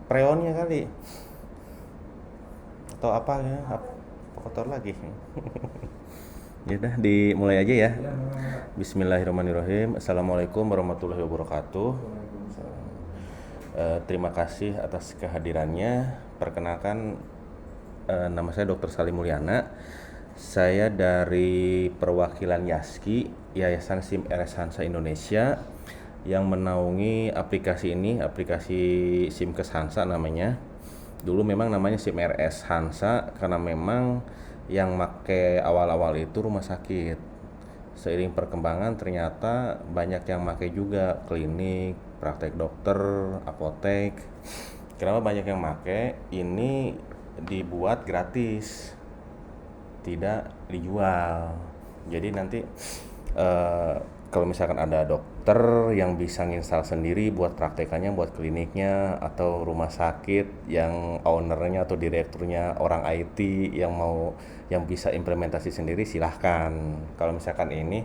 Freonnya kali atau apa ya? Kotor lagi. Ya udah dimulai aja ya. Bismillahirrahmanirrahim. Assalamualaikum warahmatullahi wabarakatuh. Terima kasih atas kehadirannya. Perkenalkan, nama saya Dr. Salim Mulyana. Saya dari perwakilan YASKI, Yayasan SIM RS Hansa Indonesia, yang menaungi aplikasi ini, aplikasi SIMKes Hansa namanya. Dulu memang namanya SIM RS Hansa karena memang yang make awal-awal itu rumah sakit. Seiring perkembangan ternyata banyak yang make juga, klinik, praktek dokter, apotek. Kenapa banyak yang make? Ini dibuat gratis, tidak dijual. Jadi nanti kalau misalkan ada dokter yang bisa nginstal sendiri buat praktekannya, buat kliniknya, atau rumah sakit yang ownernya atau direkturnya orang IT yang bisa implementasi sendiri, silahkan. Kalau misalkan ini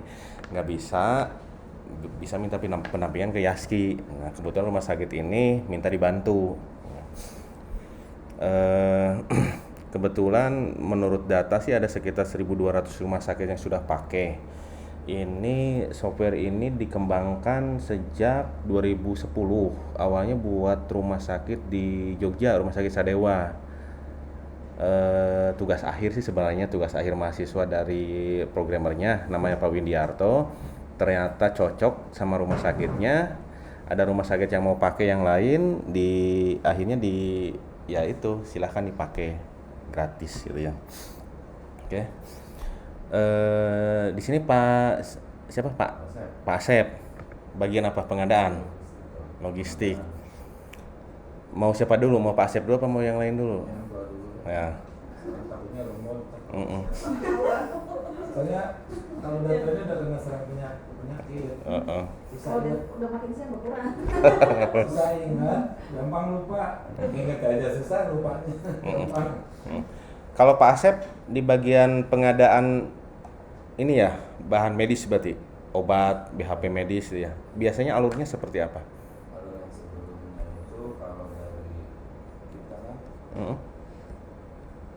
nggak bisa minta pendampingan ke YASKI. Nah, kebetulan rumah sakit ini minta dibantu. Kebetulan menurut data sih ada sekitar 1.200 rumah sakit yang sudah pakai. Ini software ini dikembangkan sejak 2010. Awalnya buat rumah sakit di Jogja, Rumah Sakit Sadewa. Tugas akhir sih sebenarnya tugas akhir mahasiswa dari programmernya, namanya Pak Windiarto. Ternyata cocok sama rumah sakitnya. Ada rumah sakit yang mau pakai yang lain, akhirnya ya itu silahkan dipakai gratis gitu ya. Oke. Di sini Pak siapa Pak? Pak Asep. Bagian apa? Pengadaan, logistik. Mau siapa dulu? Mau Pak Asep dulu apa mau yang lain dulu? Ya. Mm-mm. Soalnya kalau datanya udah kena serang penyakit. Udah makin saya berkurang. Susah ingat, gampang lupa. Ingat aja susah lupanya. Gampang. Kalau Pak Asep di bagian pengadaan ini ya, bahan medis berarti, obat, BHP medis ya. Biasanya alurnya seperti apa? Kalau yang sebelumnya itu kalau dari kita kan, Mm-mm.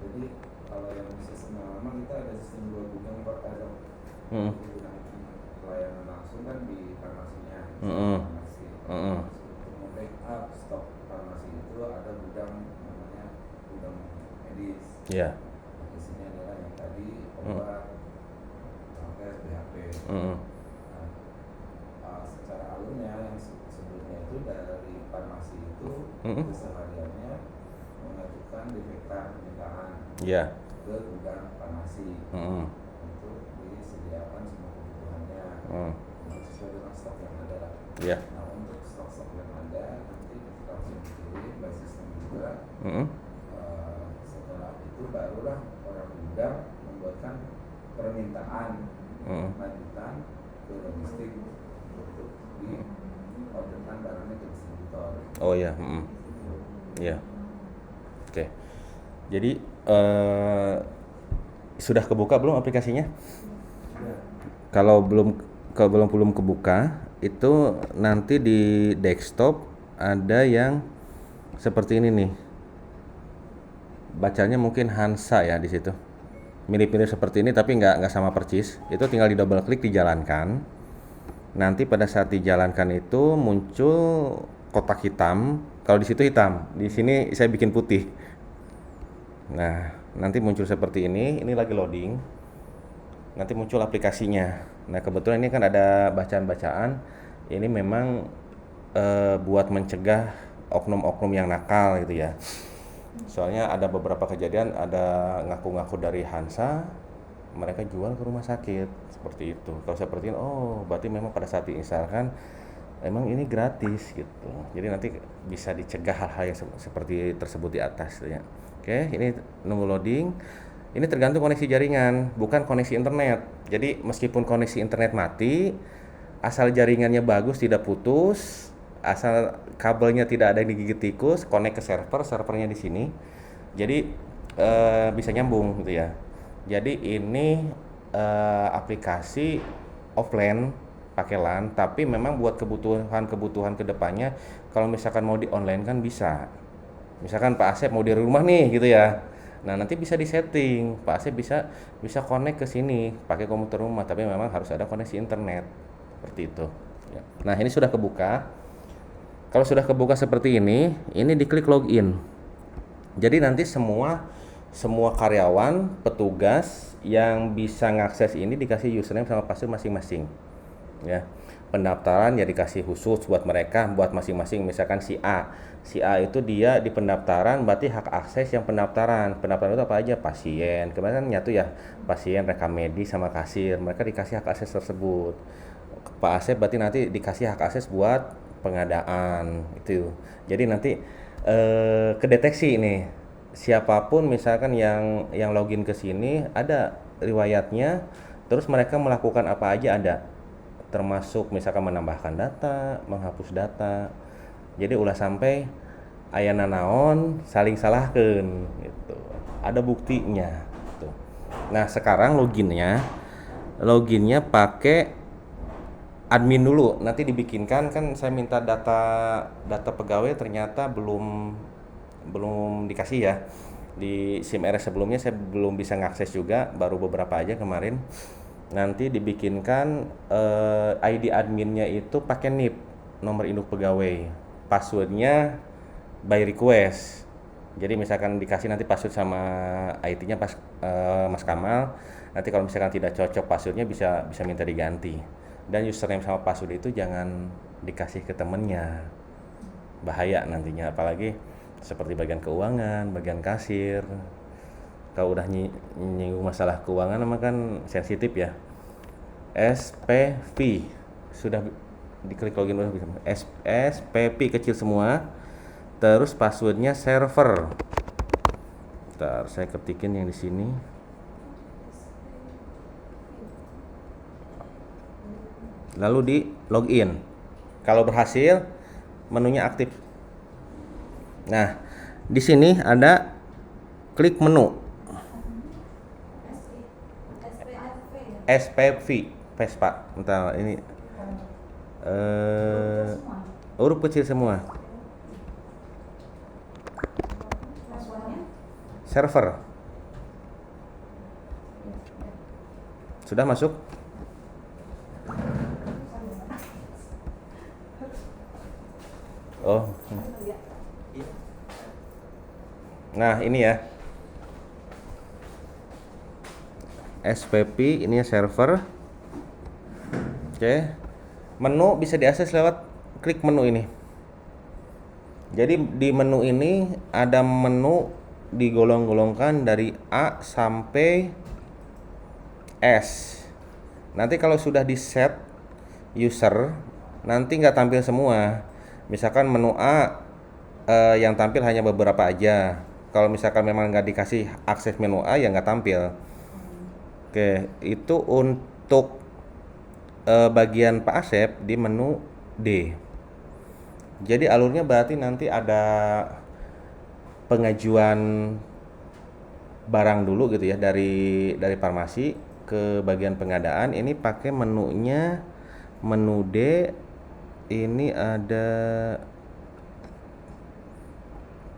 jadi kalau yang sistem yang lama kita ada sistem 2 bidang per ada Mm-mm. bidang pelayanan langsung kan di farmasinya, Mm-mm. farmasi. Mm-mm. Untuk membackup stok farmasi itu ada gudang namanya gudang medis. Iya. Isinya adalah yang tadi obat, sampai BHP. Mm-mm. Secara alurnya yang sebelumnya itu dari farmasi itu Mm-mm. kesehariannya mengajukan defektan permintaan Iya. ke gudang farmasi Mm-mm. untuk disediakan semua kebutuhannya Mm. sesuai dengan stok yang ada. Iya. Nah, untuk stok-stok yang ada nanti kita langsung dikirim by sistem juga. Mm-mm. Setelah itu barulah orang gudang membuatkan permintaan Mm-mm. lanjutan ke logistik untuk diorderkan barangnya ke distributor. Oh iya. Mm-mm. Iya. Oke. Jadi sudah kebuka belum aplikasinya? Ya. Kalau belum kebuka, itu nanti di desktop ada yang seperti ini nih. Bacanya mungkin Hansa ya di situ. Mirip-mirip seperti ini tapi nggak sama persis. Itu tinggal di double klik, dijalankan. Nanti pada saat dijalankan itu muncul kotak hitam. Kalau di situ hitam, di sini saya bikin putih. Nah, nanti muncul seperti ini. Ini lagi loading. Nanti muncul aplikasinya. Nah, kebetulan ini kan ada bacaan-bacaan. Ini memang buat mencegah oknum-oknum yang nakal gitu ya. Soalnya ada beberapa kejadian, ada ngaku-ngaku dari Hansa, mereka jual ke rumah sakit seperti itu. Kalau seperti ini, oh berarti memang pada saat diinstalkan emang ini gratis gitu. Jadi nanti bisa dicegah hal-hal yang seperti tersebut di atas ya. Oke, ini nunggu loading. Ini tergantung koneksi jaringan, bukan koneksi internet. Jadi meskipun koneksi internet mati, asal jaringannya bagus, tidak putus, asal kabelnya tidak ada yang digigit tikus, connect ke servernya di sini. Jadi bisa nyambung gitu ya. Jadi ini aplikasi offline pakai LAN, tapi memang buat kebutuhan kedepannya kalau misalkan mau di online kan bisa. Misalkan Pak Asep mau di rumah nih gitu ya. Nah, nanti bisa disetting. Pak Asep bisa bisa connect ke sini pakai komputer rumah, tapi memang harus ada koneksi internet. Seperti itu. Ya. Nah, ini sudah kebuka. Kalau sudah kebuka seperti ini diklik login. Jadi nanti semua semua karyawan, petugas yang bisa ngakses ini dikasih username sama password masing-masing. Ya. Pendaftaran ya dikasih khusus buat mereka, buat masing-masing. Misalkan si A. Si A itu dia di pendaftaran berarti hak akses yang pendaftaran. Pendaftaran itu apa aja? Pasien. Kemarin kan nyatu ya, pasien, rekam medis sama kasir. Mereka dikasih hak akses tersebut. Pak Asep berarti nanti dikasih hak akses buat pengadaan itu. Jadi nanti kedeteksi nih siapapun misalkan yang login ke sini ada riwayatnya, terus mereka melakukan apa aja ada, termasuk misalkan menambahkan data, menghapus data. Jadi ulah sampai ayana naon saling salahkeun gitu. Ada buktinya gitu. Nah, sekarang loginnya pakai admin dulu. Nanti dibikinkan kan saya minta data data pegawai ternyata belum dikasih ya. Di SIM RS sebelumnya saya belum bisa ngakses juga, baru beberapa aja kemarin. Nanti dibikinkan ID adminnya itu pakai NIP, nomor induk pegawai. Passwordnya by request. Jadi misalkan dikasih nanti password sama IT-nya pas Mas Kamal, nanti kalau misalkan tidak cocok passwordnya bisa bisa minta diganti. Dan username sama password itu jangan dikasih ke temennya, bahaya nantinya, apalagi seperti bagian keuangan, bagian kasir. Kalau udah nyinggung masalah keuangan mah kan sensitif ya. SPV sudah diklik login udah bisa. SPV kecil semua. Terus passwordnya server. Bentar, saya ketikin yang di sini. Lalu di login. Kalau berhasil, menunya aktif. Nah, di sini ada klik menu. SPV, Vespa. Bentar, ini huruf kecil semua. Server. Sudah masuk? Oh. Nah, ini ya. SPP ini ya server. Oke. Menu bisa diakses lewat klik menu ini. Jadi di menu ini ada menu digolong-golongkan dari A sampai S. Nanti kalau sudah di set user, nanti nggak tampil semua. Misalkan menu A yang tampil hanya beberapa aja. Kalau misalkan memang nggak dikasih akses menu A ya nggak tampil. Oke, itu untuk bagian Pak Asep di menu D. Jadi alurnya berarti nanti ada pengajuan barang dulu gitu ya dari farmasi ke bagian pengadaan. Ini pakai menunya menu D. Ini ada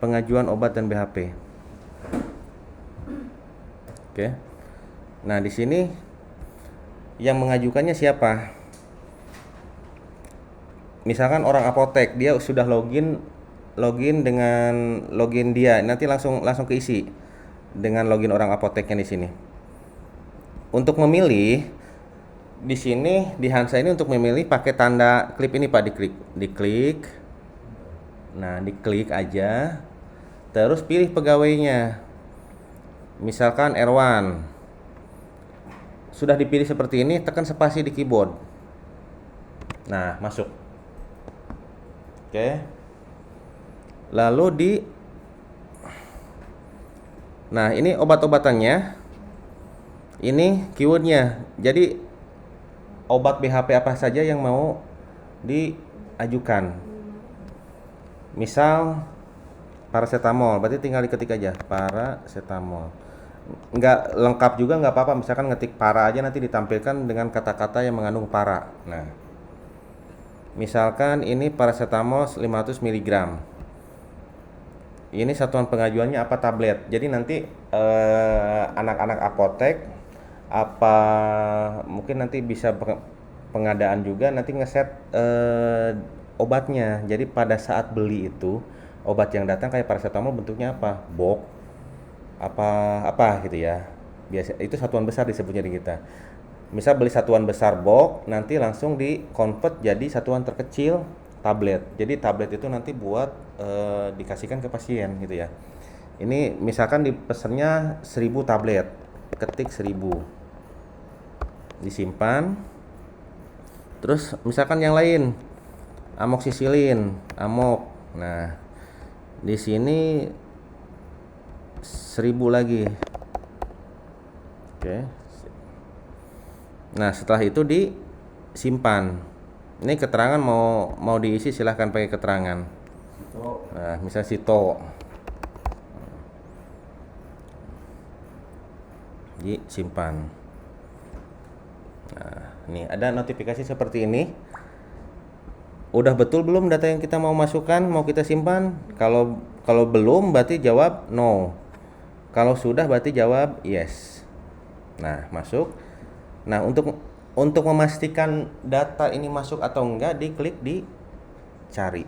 pengajuan obat dan BHP. Oke. Nah, di sini yang mengajukannya siapa? Misalkan orang apotek, dia sudah login dengan login dia, nanti langsung keisi dengan login orang apoteknya di sini. Untuk memilih di sini di Hansa ini untuk memilih pakai tanda klip ini Pak, diklik. Nah, diklik aja. Terus pilih pegawainya. Misalkan Erwan. Sudah dipilih seperti ini, tekan spasi di keyboard. Nah, masuk. Oke. Lalu nah, ini obat-obatannya. Ini keywordnya. Jadi obat BHP apa saja yang mau diajukan. Misal paracetamol, berarti tinggal diketik aja paracetamol. Nggak lengkap juga nggak apa-apa, misalkan ngetik para aja nanti ditampilkan dengan kata-kata yang mengandung para. Nah, misalkan ini paracetamol 500 mg. Ini satuan pengajuannya apa tablet. Jadi nanti anak-anak apotek apa mungkin nanti bisa pengadaan juga nanti ngeset obatnya. Jadi pada saat beli itu obat yang datang kayak paracetamol bentuknya apa? Box apa gitu ya. Biasa itu satuan besar disebutnya di kita. Misal beli satuan besar box, nanti langsung di convert jadi satuan terkecil tablet. Jadi tablet itu nanti buat dikasihkan ke pasien gitu ya. Ini misalkan dipesannya 1000 tablet, ketik 1000, disimpan. Terus misalkan yang lain, amoksisilin, amok. Nah, di sini 1000 lagi. Oke. Nah, setelah itu disimpan. Ini keterangan mau diisi silahkan pakai keterangan. Nah, misal Sito. Disimpan. Nah, nih ada notifikasi seperti ini. Udah betul belum data yang kita mau masukkan, mau kita simpan? Kalau belum berarti jawab no. Kalau sudah berarti jawab yes. Nah, masuk. Nah, untuk memastikan data ini masuk atau enggak, diklik di cari.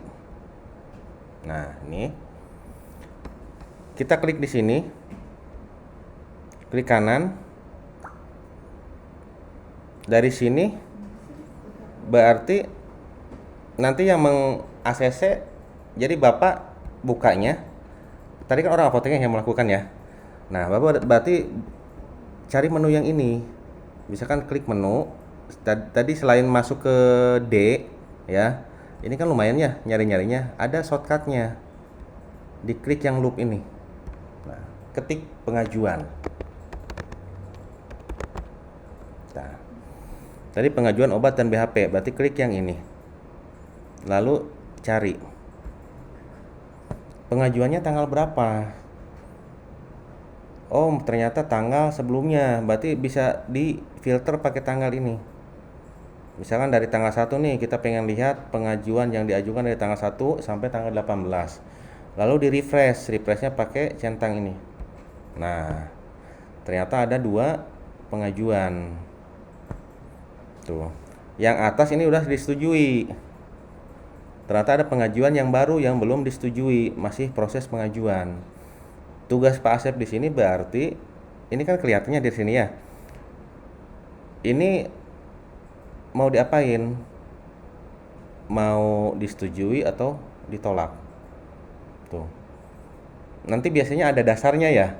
Nah, ini kita klik di sini. Klik kanan. Dari sini berarti nanti yang meng-ACC jadi Bapak bukanya. Tadi kan orang apoteknya yang melakukan ya. Nah, Bapak berarti cari menu yang ini. Misalkan klik menu. Tadi selain masuk ke D ya. Ini kan lumayan ya nyari-nyarinya. Ada shortcutnya. Diklik yang loop ini. Nah, ketik pengajuan. Nah, tadi pengajuan obat dan BHP. Berarti klik yang ini. Lalu cari. Pengajuannya tanggal berapa? Oh, ternyata tanggal sebelumnya. Berarti bisa difilter pakai tanggal ini. Misalkan dari tanggal 1 nih, kita pengen lihat pengajuan yang diajukan dari tanggal 1 sampai tanggal 18. Lalu di refresh, refreshnya pakai centang ini. Nah, ternyata ada 2 pengajuan. Tuh. Yang atas ini udah disetujui. Ternyata ada pengajuan yang baru yang belum disetujui, masih proses pengajuan. Tugas Pak Asep di sini berarti ini kan kelihatannya di sini ya. Ini mau diapain? Mau disetujui atau ditolak? Tuh. Nanti biasanya ada dasarnya ya.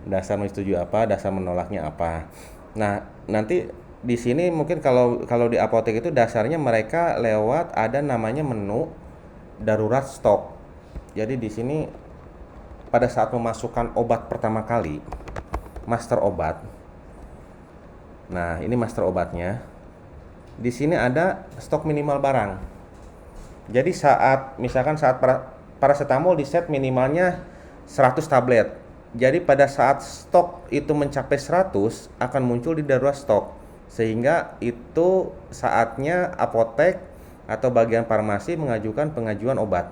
Dasar menyetujui apa, dasar menolaknya apa. Nah, nanti di sini mungkin kalau di apotek itu dasarnya mereka lewat ada namanya menu darurat stok. Jadi di sini pada saat memasukkan obat pertama kali, master obat. Nah, ini master obatnya. Di sini ada stok minimal barang. Jadi misalkan saat paracetamol di set minimalnya 100 tablet. Jadi pada saat stok itu mencapai 100 akan muncul di darurat stok. Sehingga itu saatnya apotek atau bagian farmasi mengajukan pengajuan obat.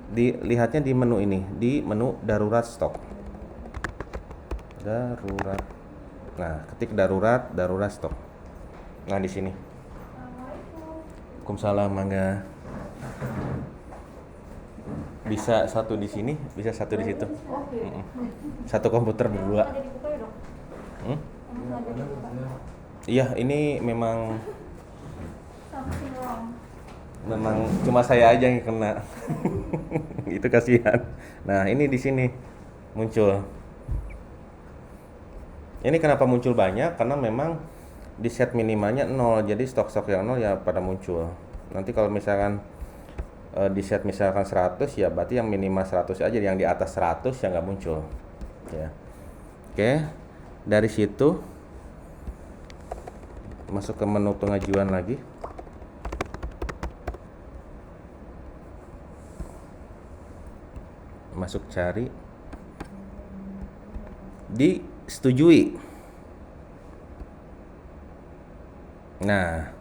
Dilihatnya di menu ini, di menu darurat stok. Darurat. Nah, ketik darurat stok. Nah, di sini. Waalaikumsalam, mangga. Bisa satu di sini, bisa satu di situ. Satu komputer berdua. Iya, ini memang cuma saya aja yang kena. Itu kasihan. Nah, ini di sini muncul. Ini kenapa muncul banyak? Karena memang di set minimalnya 0. Jadi stok-stok yang 0 ya pada muncul. Nanti kalau misalkan di set misalkan 100 ya berarti yang minimal 100 aja, yang di atas 100 ya nggak muncul. Ya. Oke. Dari situ masuk ke menu pengajuan lagi. Masuk cari. Disetujui. Nah,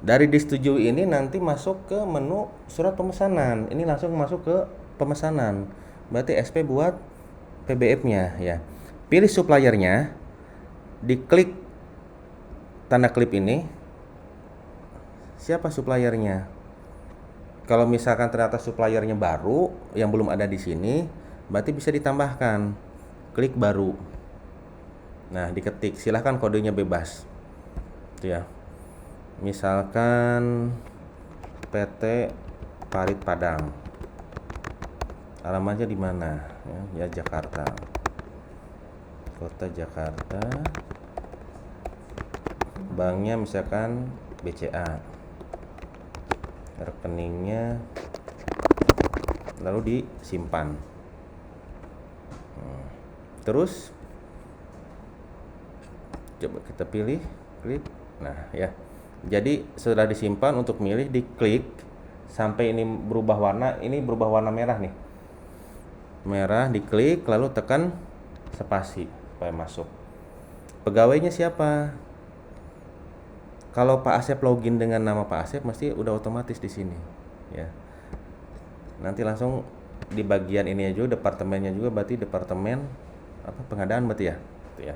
dari disetujui ini nanti masuk ke menu surat pemesanan. Ini langsung masuk ke pemesanan. berarti SP buat PBF-nya ya. Pilih suppliernya, diklik tanda klip ini. Siapa suppliernya? Kalau misalkan ternyata suppliernya baru yang belum ada di sini, berarti bisa ditambahkan. Klik baru. Nah, diketik. Silahkan kodenya bebas. Itu ya. Misalkan PT Parit Padang. Alamatnya di mana? Ya, Jakarta. Kota Jakarta. Banknya misalkan BCA. Rekeningnya lalu disimpan. Terus coba kita pilih, klik. Nah, ya. Jadi setelah disimpan, untuk milih diklik sampai ini berubah warna. Ini berubah warna merah nih. Merah, diklik lalu tekan spasi supaya masuk. Pegawainya siapa? Kalau Pak Asep login dengan nama Pak Asep, mesti udah otomatis di sini, ya. Nanti langsung di bagian ini aja, departemennya juga, berarti departemen apa pengadaan berarti ya, itu ya.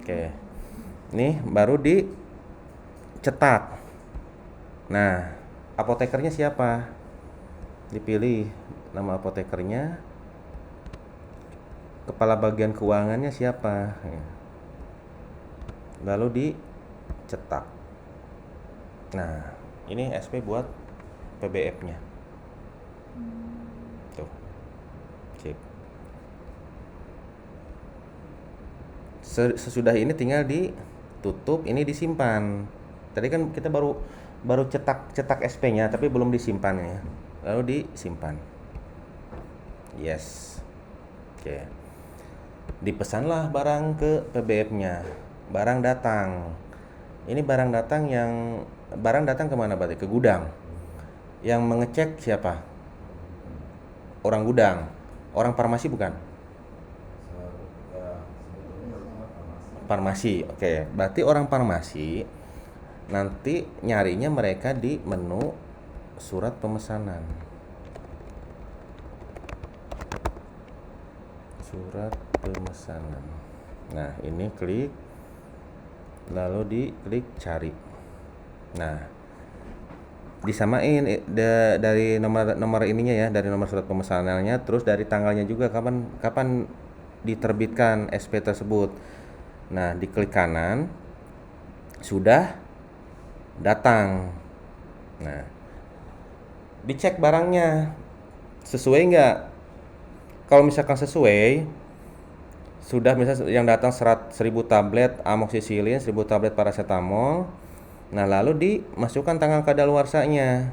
Oke, nih baru dicetak. Nah, apotekernya siapa? Dipilih nama apotekernya. Kepala bagian keuangannya siapa? Lalu dicetak. Nah, ini SP buat PBF-nya. Tuh. Sip. Sesudah ini tinggal ditutup, ini disimpan. Tadi kan kita baru cetak SP-nya tapi belum disimpan ya. Lalu disimpan. Yes. Oke. Dipesanlah barang ke PBF-nya. Barang datang. Ini barang datang kemana berarti? Ke gudang. Yang mengecek siapa? Orang gudang. Orang farmasi bukan? Farmasi. Oke, berarti orang farmasi nanti nyarinya mereka di menu surat pemesanan. Surat pemesanan. Nah, ini klik, lalu diklik cari. Nah, disamain dari nomor ininya ya, dari nomor surat pemesanannya, terus dari tanggalnya juga kapan diterbitkan SP tersebut. Nah, diklik kanan, sudah datang. Nah, dicek barangnya sesuai nggak. Kalau misalkan sesuai, sudah misalnya yang datang 1000 tablet amoxicillin, 1000 tablet paracetamol. Nah, lalu dimasukkan tanggal kadaluarsanya.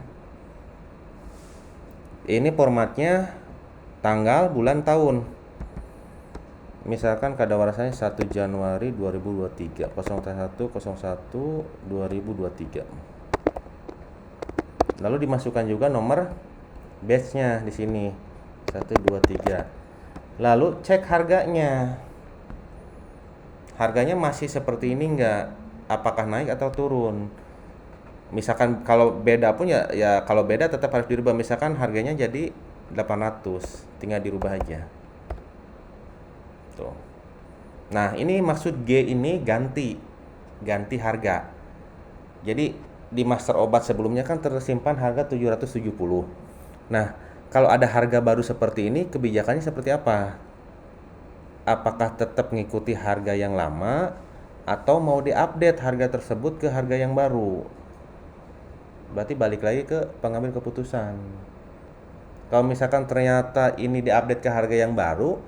Ini formatnya tanggal, bulan, tahun. Misalkan kadaluarsanya 1 Januari 2023, 0101 2023. Lalu dimasukkan juga nomor batch-nya di sini. 123. Lalu cek harganya. Harganya masih seperti ini enggak? Apakah naik atau turun? Misalkan kalau beda pun ya kalau beda tetap harus dirubah. Misalkan harganya jadi 800, tinggal dirubah aja. Tuh. Nah, ini maksud G ini ganti harga. Jadi di master obat sebelumnya kan tersimpan harga 770. Nah, kalau ada harga baru seperti ini, kebijakannya seperti apa? Apakah tetap mengikuti harga yang lama atau mau diupdate harga tersebut ke harga yang baru? Berarti balik lagi ke pengambil keputusan. Kalau misalkan ternyata ini diupdate ke harga yang baru,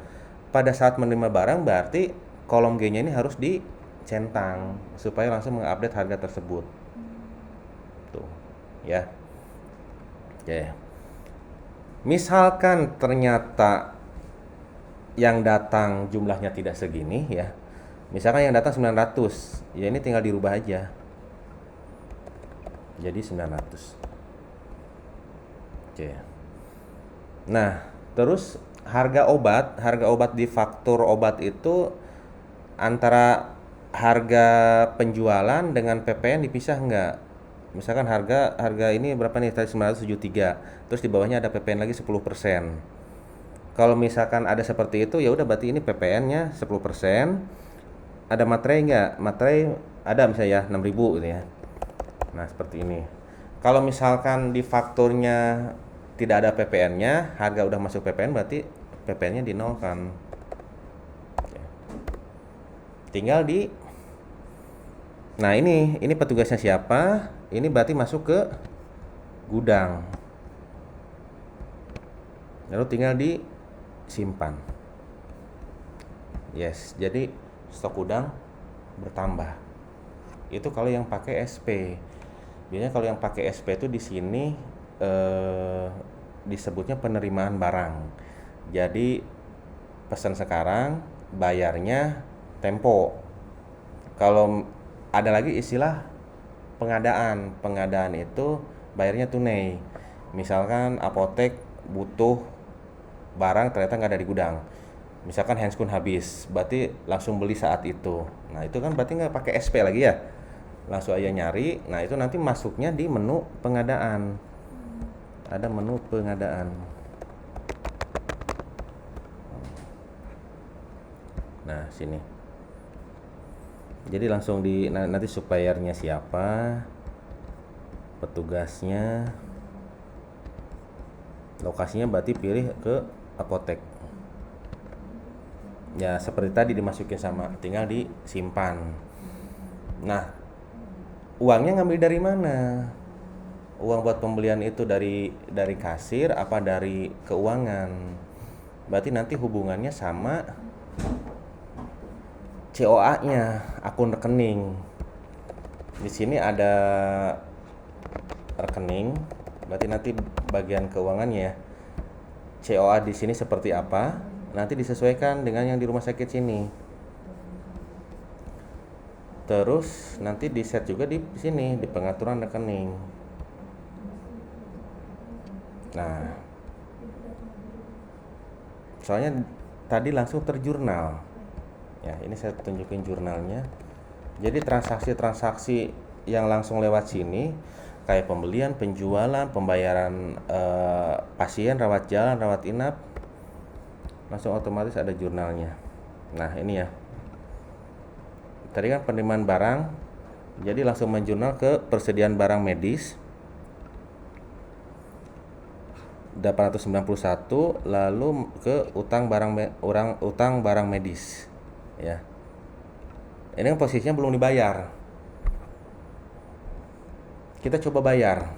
pada saat menerima barang berarti kolom G-nya ini harus dicentang supaya langsung mengupdate harga tersebut. Tuh, ya. Oke. Misalkan ternyata yang datang jumlahnya tidak segini ya. Misalkan yang datang 900, ya ini tinggal dirubah aja. Jadi 900. Oke. Nah, terus harga obat di faktur obat itu antara harga penjualan dengan PPN dipisah enggak? Misalkan harga ini berapa nih? Tadi 973. Terus di bawahnya ada PPN lagi 10%. Kalau misalkan ada seperti itu ya udah berarti ini PPN-nya 10%. Ada materai nggak? Materai ada misalnya ya 6.000 gitu ya. Nah, seperti ini. Kalau misalkan di fakturnya tidak ada PPN-nya, harga udah masuk PPN berarti PPN-nya dinolkan. Oke. Tinggal di Nah, ini petugasnya siapa? Ini berarti masuk ke gudang. Lalu tinggal disimpan. Yes, jadi stok gudang bertambah. Itu kalau yang pakai SP. Biasanya kalau yang pakai SP itu di sini disebutnya penerimaan barang. Jadi pesan sekarang, bayarnya tempo. Kalau ada lagi istilah pengadaan. Pengadaan itu bayarnya tunai. Misalkan apotek butuh barang ternyata nggak ada di gudang. Misalkan handscoon habis, berarti langsung beli saat itu. Nah itu kan berarti nggak pakai SP lagi ya, langsung aja nyari. Nah itu nanti masuknya di menu pengadaan. Ada menu pengadaan. Nah sini. Jadi langsung nanti suppliernya siapa, petugasnya, lokasinya berarti pilih ke apotek. Ya seperti tadi dimasukin sama, tinggal disimpan. Nah, uangnya ngambil dari mana? Uang buat pembelian itu dari kasir apa dari keuangan? Berarti nanti hubungannya sama COA-nya, akun rekening. Di sini ada rekening, berarti nanti bagian keuangannya ya. COA di sini seperti apa? Nanti disesuaikan dengan yang di rumah sakit sini. Terus nanti di set juga di sini di pengaturan rekening. Nah, soalnya tadi langsung terjurnal. Ya, ini saya tunjukin jurnalnya. Jadi transaksi-transaksi yang langsung lewat sini kayak pembelian, penjualan, pembayaran pasien, rawat jalan, rawat inap, langsung otomatis ada jurnalnya. Nah ini ya, tadi kan penerimaan barang, jadi langsung menjurnal ke persediaan barang medis 891, lalu ke utang barang medis ya. Ini kan posisinya belum dibayar, kita coba bayar.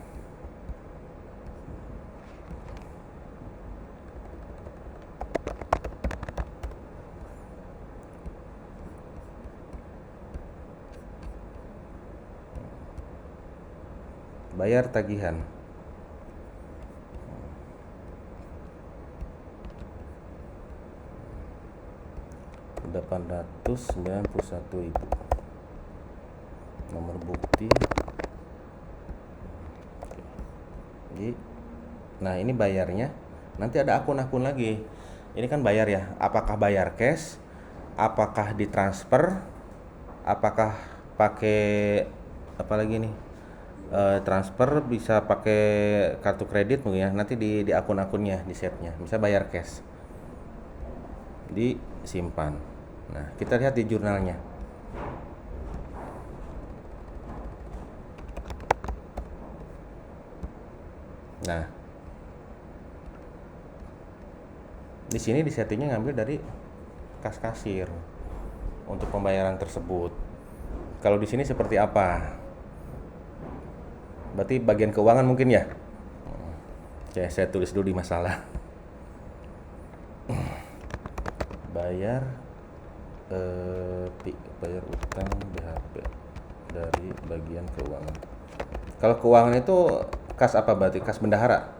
Bayar tagihan. Rp891.000. Nomor bukti. Jadi, nah ini bayarnya. Nanti ada akun-akun lagi. Ini kan bayar ya. Apakah bayar cash? Apakah ditransfer? Apakah pakai apa lagi nih? Transfer bisa pakai kartu kredit mungkin ya. Nanti di akun-akunnya di setnya. Bisa bayar cash. Disimpan. Nah, kita lihat di jurnalnya. Nah, di sini di settingnya ngambil dari kas kasir untuk pembayaran tersebut. Kalau di sini seperti apa? Berarti bagian keuangan mungkin ya. Oke, saya tulis dulu di masalah. Bayar bayar utang BHP dari bagian keuangan. Kalau keuangan itu kas apa berarti? Kas bendahara?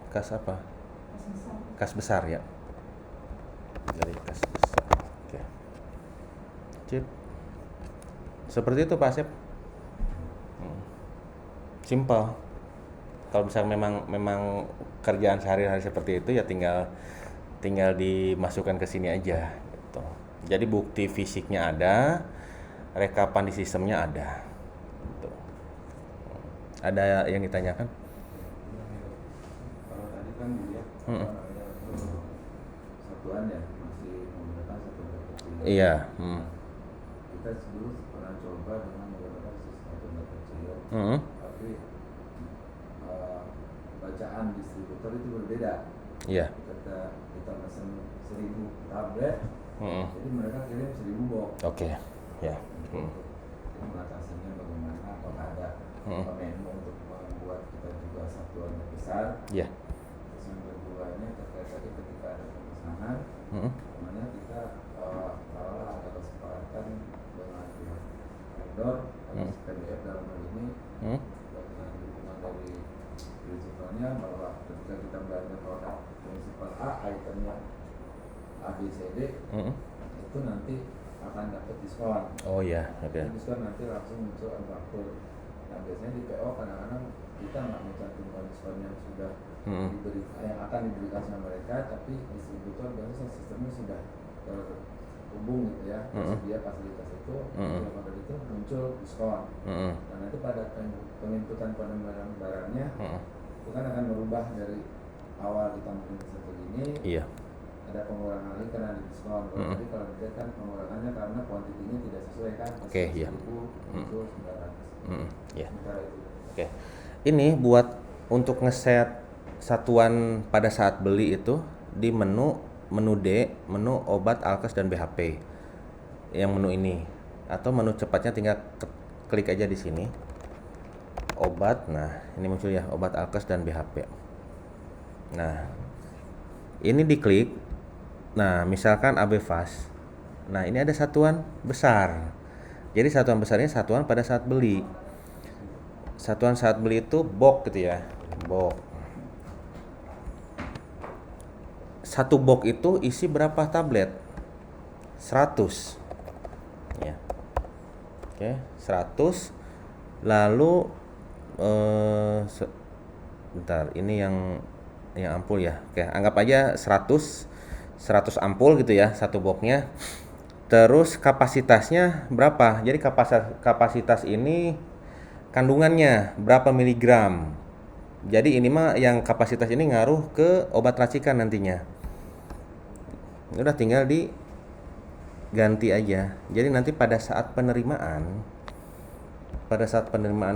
Kas apa? Kas besar ya. Dari kas besar. Oke. Cip. Seperti itu Pak Asep. Simple. Kalau misalnya memang kerjaan sehari-hari seperti itu ya tinggal dimasukkan ke sini aja gitu. Jadi bukti fisiknya ada, rekapan di sistemnya ada. Gitu. Ada yang ditanyakan? Kalau Iya. Kita dulu pernah coba dengan menggunakan sistem tanda kecil, Mm. tapi bacaan distributor itu berbeda. Iya. Kita pesen 1000 tablet, Mm. jadi mereka kirim 1000 box. Oke. Ya. Jadi mengatasinya bagaimana, apakah ada menu untuk membuat kita juga satuan yang besar. Iya. Terus yang keduanya terkait tadi ketika ada pemesanan, namanya kita taruhlah ada kesepakatan dengan pihak vendor atau PDF dalam hal ini dengan dukungan dari prinsipalnya bahwa ketika kita belanja produk prinsipal A, itemnya A, B, C, D, itu nanti akan dapat diskon. Oh ya, oke. Diskon nanti langsung muncul faktur. Nah biasanya di PO kadang-kadang kita nggak mencantumkan diskon yang sudah yang akan diberikan sama mereka, tapi distributor biasanya sistemnya sudah terhubung gitu ya, tersedia fasilitas itu, pada itu muncul diskon. Nah nanti pada penginputan barangnya itu kan akan berubah dari awal kita mungkin segini. Iya. Ada pengurangan lagi karena ada diskon. Jadi kalau dilihat kan pengurangannya karena kuantitinya tidak sesuai kan. Oke, iya. Itu 900. Iya. Itu. Oke. Ini buat untuk ngeset satuan pada saat beli itu di menu D, menu obat, alkes dan BHP. Yang menu ini atau menu cepatnya tinggal klik aja di sini. Obat. Nah, ini muncul ya obat, alkes dan BHP. Nah, ini diklik. Nah, misalkan AB Fast. Nah, ini ada satuan besar. Jadi satuan besarnya satuan pada saat beli. Satuan saat beli itu box gitu ya. Box. Satu box itu isi berapa tablet? 100. Ya. Oke, 100. Lalu bentar, ini yang ampul ya. Oke, anggap aja 100 ampul gitu ya satu boxnya. Terus kapasitasnya berapa? Jadi kapasitas ini kandungannya berapa miligram. Jadi ini mah yang kapasitas ini ngaruh ke obat racikan nantinya. Udah tinggal diganti aja. Jadi nanti pada saat penerimaan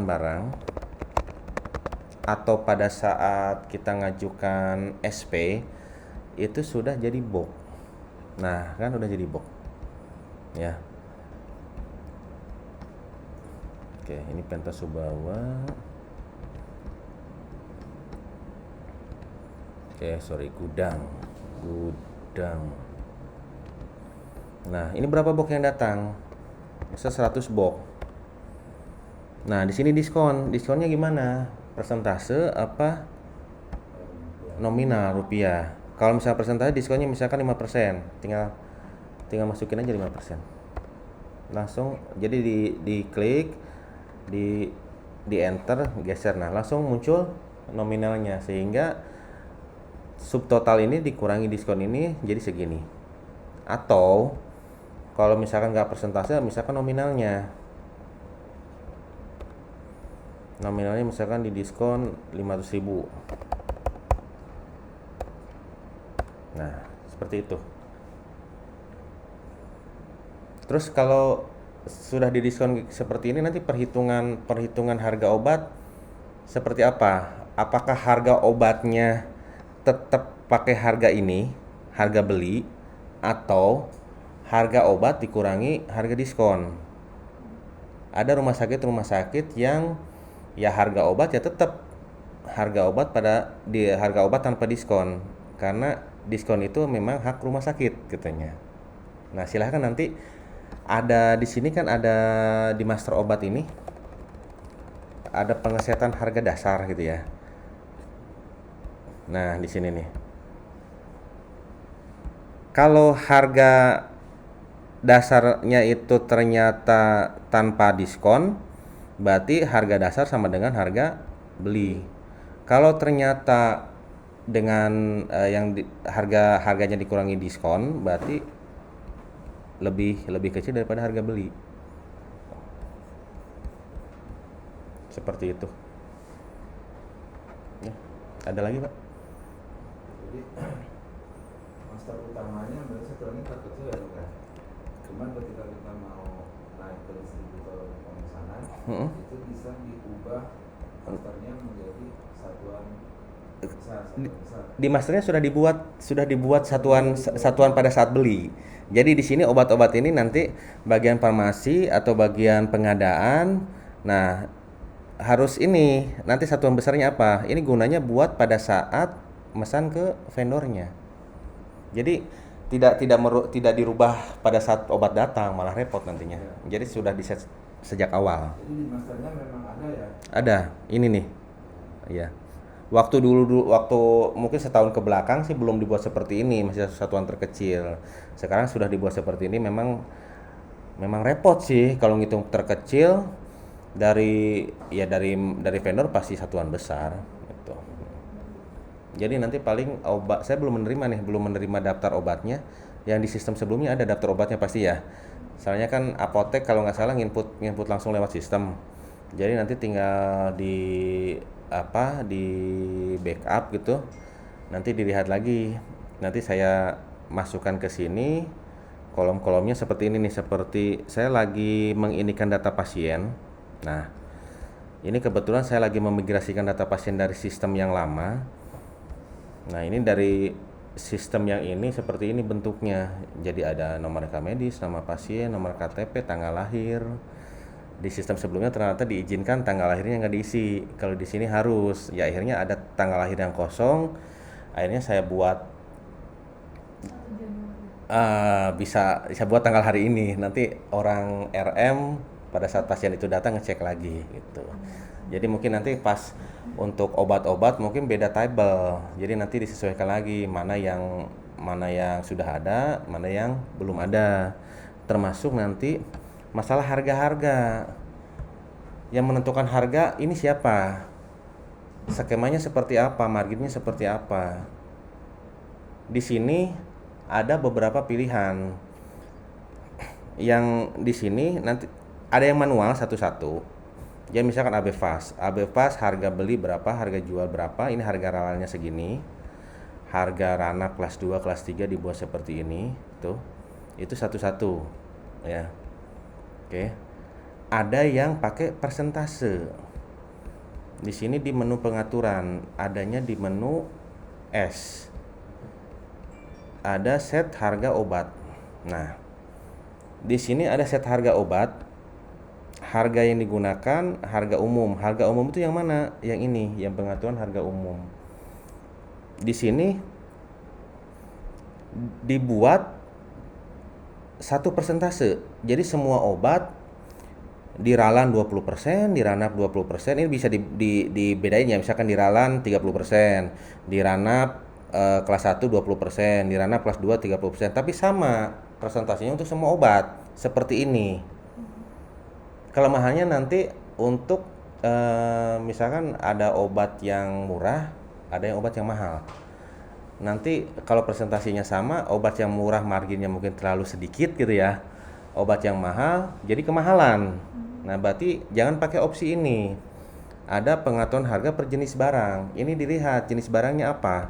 barang atau pada saat kita ngajukan SP itu sudah jadi box. Nah, kan udah jadi box. Ya. Oke, ini Pentasubawa. Oke, sorry, gudang. Nah, ini berapa box yang datang? Bisa 100 box. Nah, di sini diskon. Diskonnya gimana? Persentase apa? Nominal rupiah. Kalau misalnya persentase diskonnya misalkan 5%, tinggal masukin aja 5%. Langsung jadi diklik, di enter, geser. Nah, langsung muncul nominalnya sehingga subtotal ini dikurangi diskon ini jadi segini. Atau kalau misalkan nggak persentase, misalkan nominalnya misalkan di diskon 500.000. Nah, seperti itu. Terus kalau sudah didiskon seperti ini, nanti perhitungan harga obat seperti apa? Apakah harga obatnya tetap pakai harga ini, harga beli, atau harga obat dikurangi harga diskon? Ada rumah sakit yang ya harga obat ya tetap harga obat harga obat tanpa diskon, karena diskon itu memang hak rumah sakit katanya. Nah, silahkan nanti ada di sini kan ada di master obat ini ada pengesetan harga dasar gitu ya. Nah, di sini nih. Kalau harga dasarnya itu ternyata tanpa diskon, berarti harga dasar sama dengan harga beli. Kalau ternyata dengan harganya dikurangi diskon, berarti lebih kecil daripada harga beli. Seperti itu. Ya, ada lagi, Pak? Jadi master utamanya berarti satu lagi terkecil ya, Pak? Cuman ketika kita mau naik ke distributor pemesanan, Mm-mm. itu bisa diubah masternya menjadi satuan besar, satuan besar. Di masternya sudah dibuat satuan pada saat beli. Jadi di sini obat-obat ini nanti bagian farmasi atau bagian pengadaan. Nah, harus ini nanti satuan besarnya apa? Ini gunanya buat pada saat mesan ke vendornya. Jadi tidak dirubah pada saat obat datang, malah repot nantinya. Jadi sudah diset sejak awal. Jadi di masternya memang ada ya. Ada, ini nih. Iya. Waktu mungkin setahun ke belakang sih belum dibuat seperti ini, masih satuan terkecil. Sekarang sudah dibuat seperti ini, memang repot sih kalau ngitung terkecil dari vendor pasti satuan besar gitu. Jadi nanti paling obat saya belum menerima daftar obatnya. Yang di sistem sebelumnya ada daftar obatnya pasti ya. Soalnya kan apotek kalau nggak salah nginput langsung lewat sistem. Jadi nanti tinggal di backup gitu. Nanti dilihat lagi. Nanti saya masukkan ke sini. Kolom-kolomnya seperti ini nih, seperti saya lagi menginikan data pasien. Nah, ini kebetulan saya lagi memigrasikan data pasien dari sistem yang lama. Nah, ini dari sistem yang ini seperti ini bentuknya. Jadi ada nomor rekam medis, nama pasien, nomor KTP, tanggal lahir. Di sistem sebelumnya ternyata diizinkan tanggal lahirnya nggak diisi. Kalau di sini harus. Ya akhirnya ada tanggal lahir yang kosong. Akhirnya saya buat bisa buat tanggal hari ini. Nanti orang RM pada saat pasien itu datang ngecek lagi gitu. Jadi mungkin nanti pas untuk obat-obat mungkin beda table. Jadi nanti disesuaikan lagi mana yang sudah ada, mana yang belum ada. Termasuk nanti masalah harga-harga. Yang menentukan harga ini siapa? Skemanya seperti apa? Marginnya seperti apa? Di sini ada beberapa pilihan. Yang di sini nanti ada yang manual satu-satu. Jadi misalkan AB Fast harga beli berapa, harga jual berapa, ini harga ralalnya segini. Harga Rana kelas 2, kelas 3 dibuat seperti ini, tuh. Itu satu-satu, ya. Oke. Ada yang pakai persentase. Di sini di menu pengaturan, adanya di menu S. Ada set harga obat. Nah, di sini ada set harga obat. Harga yang digunakan harga umum. Harga umum itu yang mana? Yang ini, yang pengaturan harga umum. Di sini dibuat satu persentase. Jadi semua obat di Ralan 20%, di Ranap 20%, ini bisa dibedain ya. Misalkan di Ralan 30%, di Ranap kelas 1 20%, di Ranap kelas 2 30%, tapi sama presentasinya untuk semua obat. Seperti ini. Kelemahannya nanti untuk misalkan ada obat yang murah, ada yang obat yang mahal. Nanti kalau presentasinya sama, obat yang murah marginnya mungkin terlalu sedikit gitu ya. Obat yang mahal jadi kemahalan. Nah, berarti jangan pakai opsi ini. Ada pengaturan harga per jenis barang. Ini dilihat jenis barangnya apa.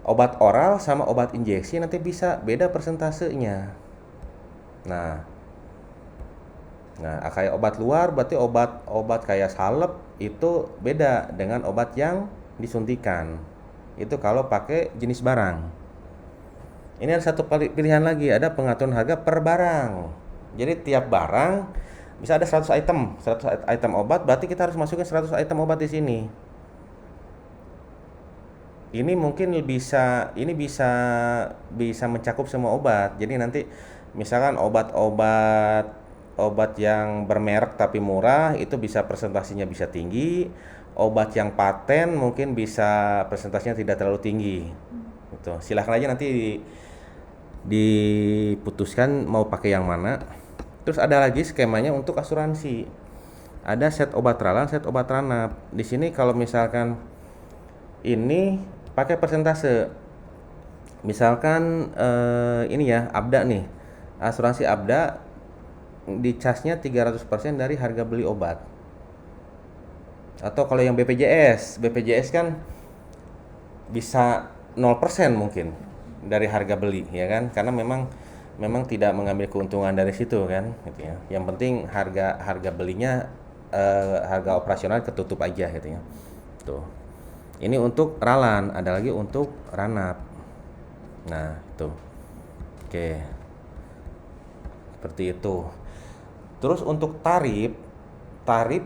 Obat oral sama obat injeksi nanti bisa beda persentasenya. Nah, kayak obat luar berarti obat kayak salep itu beda dengan obat yang disuntikan. Itu kalau pakai jenis barang. Ini ada satu pilihan lagi, ada pengaturan harga per barang. Jadi tiap barang bisa ada 100 item obat, berarti kita harus masukin 100 item obat di sini. Ini mungkin bisa mencakup semua obat. Jadi nanti misalkan obat yang bermerek tapi murah itu bisa presentasinya bisa tinggi. Obat yang paten mungkin bisa presentasinya tidak terlalu tinggi. Gitu. Silahkan aja nanti diputuskan mau pakai yang mana. Terus ada lagi skemanya untuk asuransi. Ada set obat Ralan, set obat Ranap. Di sini kalau misalkan ini pakai persentase. Misalkan ini ya, Abda nih. Asuransi Abda di casnya 300% dari harga beli obat. Atau kalau yang BPJS kan bisa 0% mungkin dari harga beli, ya kan? Karena memang memang tidak mengambil keuntungan dari situ kan, gitu ya. Yang penting harga harga belinya harga operasional ketutup aja gitu ya. Tuh. Ini untuk ralan, ada lagi untuk ranap. Nah, itu. Oke. Seperti itu. Terus untuk tarif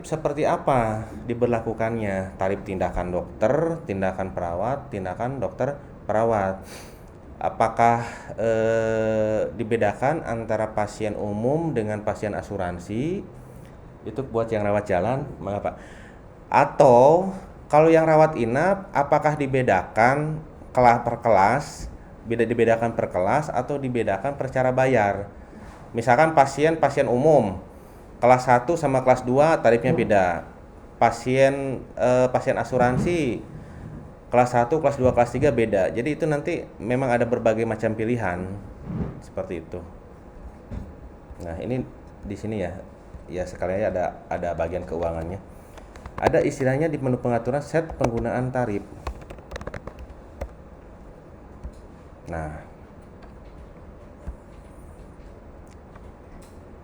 seperti apa diberlakukannya? Tarif tindakan dokter, tindakan perawat, tindakan dokter perawat. Apakah dibedakan antara pasien umum dengan pasien asuransi? Itu buat yang rawat jalan, mengapa? Atau kalau yang rawat inap, apakah dibedakan kelas per kelas? Dibedakan per kelas atau dibedakan per cara bayar? Misalkan pasien umum kelas 1 sama kelas 2 tarifnya beda. Pasien asuransi kelas 1, kelas 2, kelas 3 beda. Jadi itu nanti memang ada berbagai macam pilihan seperti itu. Nah, ini di sini ya. Ya sekalian ada bagian keuangannya. Ada istilahnya di menu pengaturan set penggunaan tarif. Nah,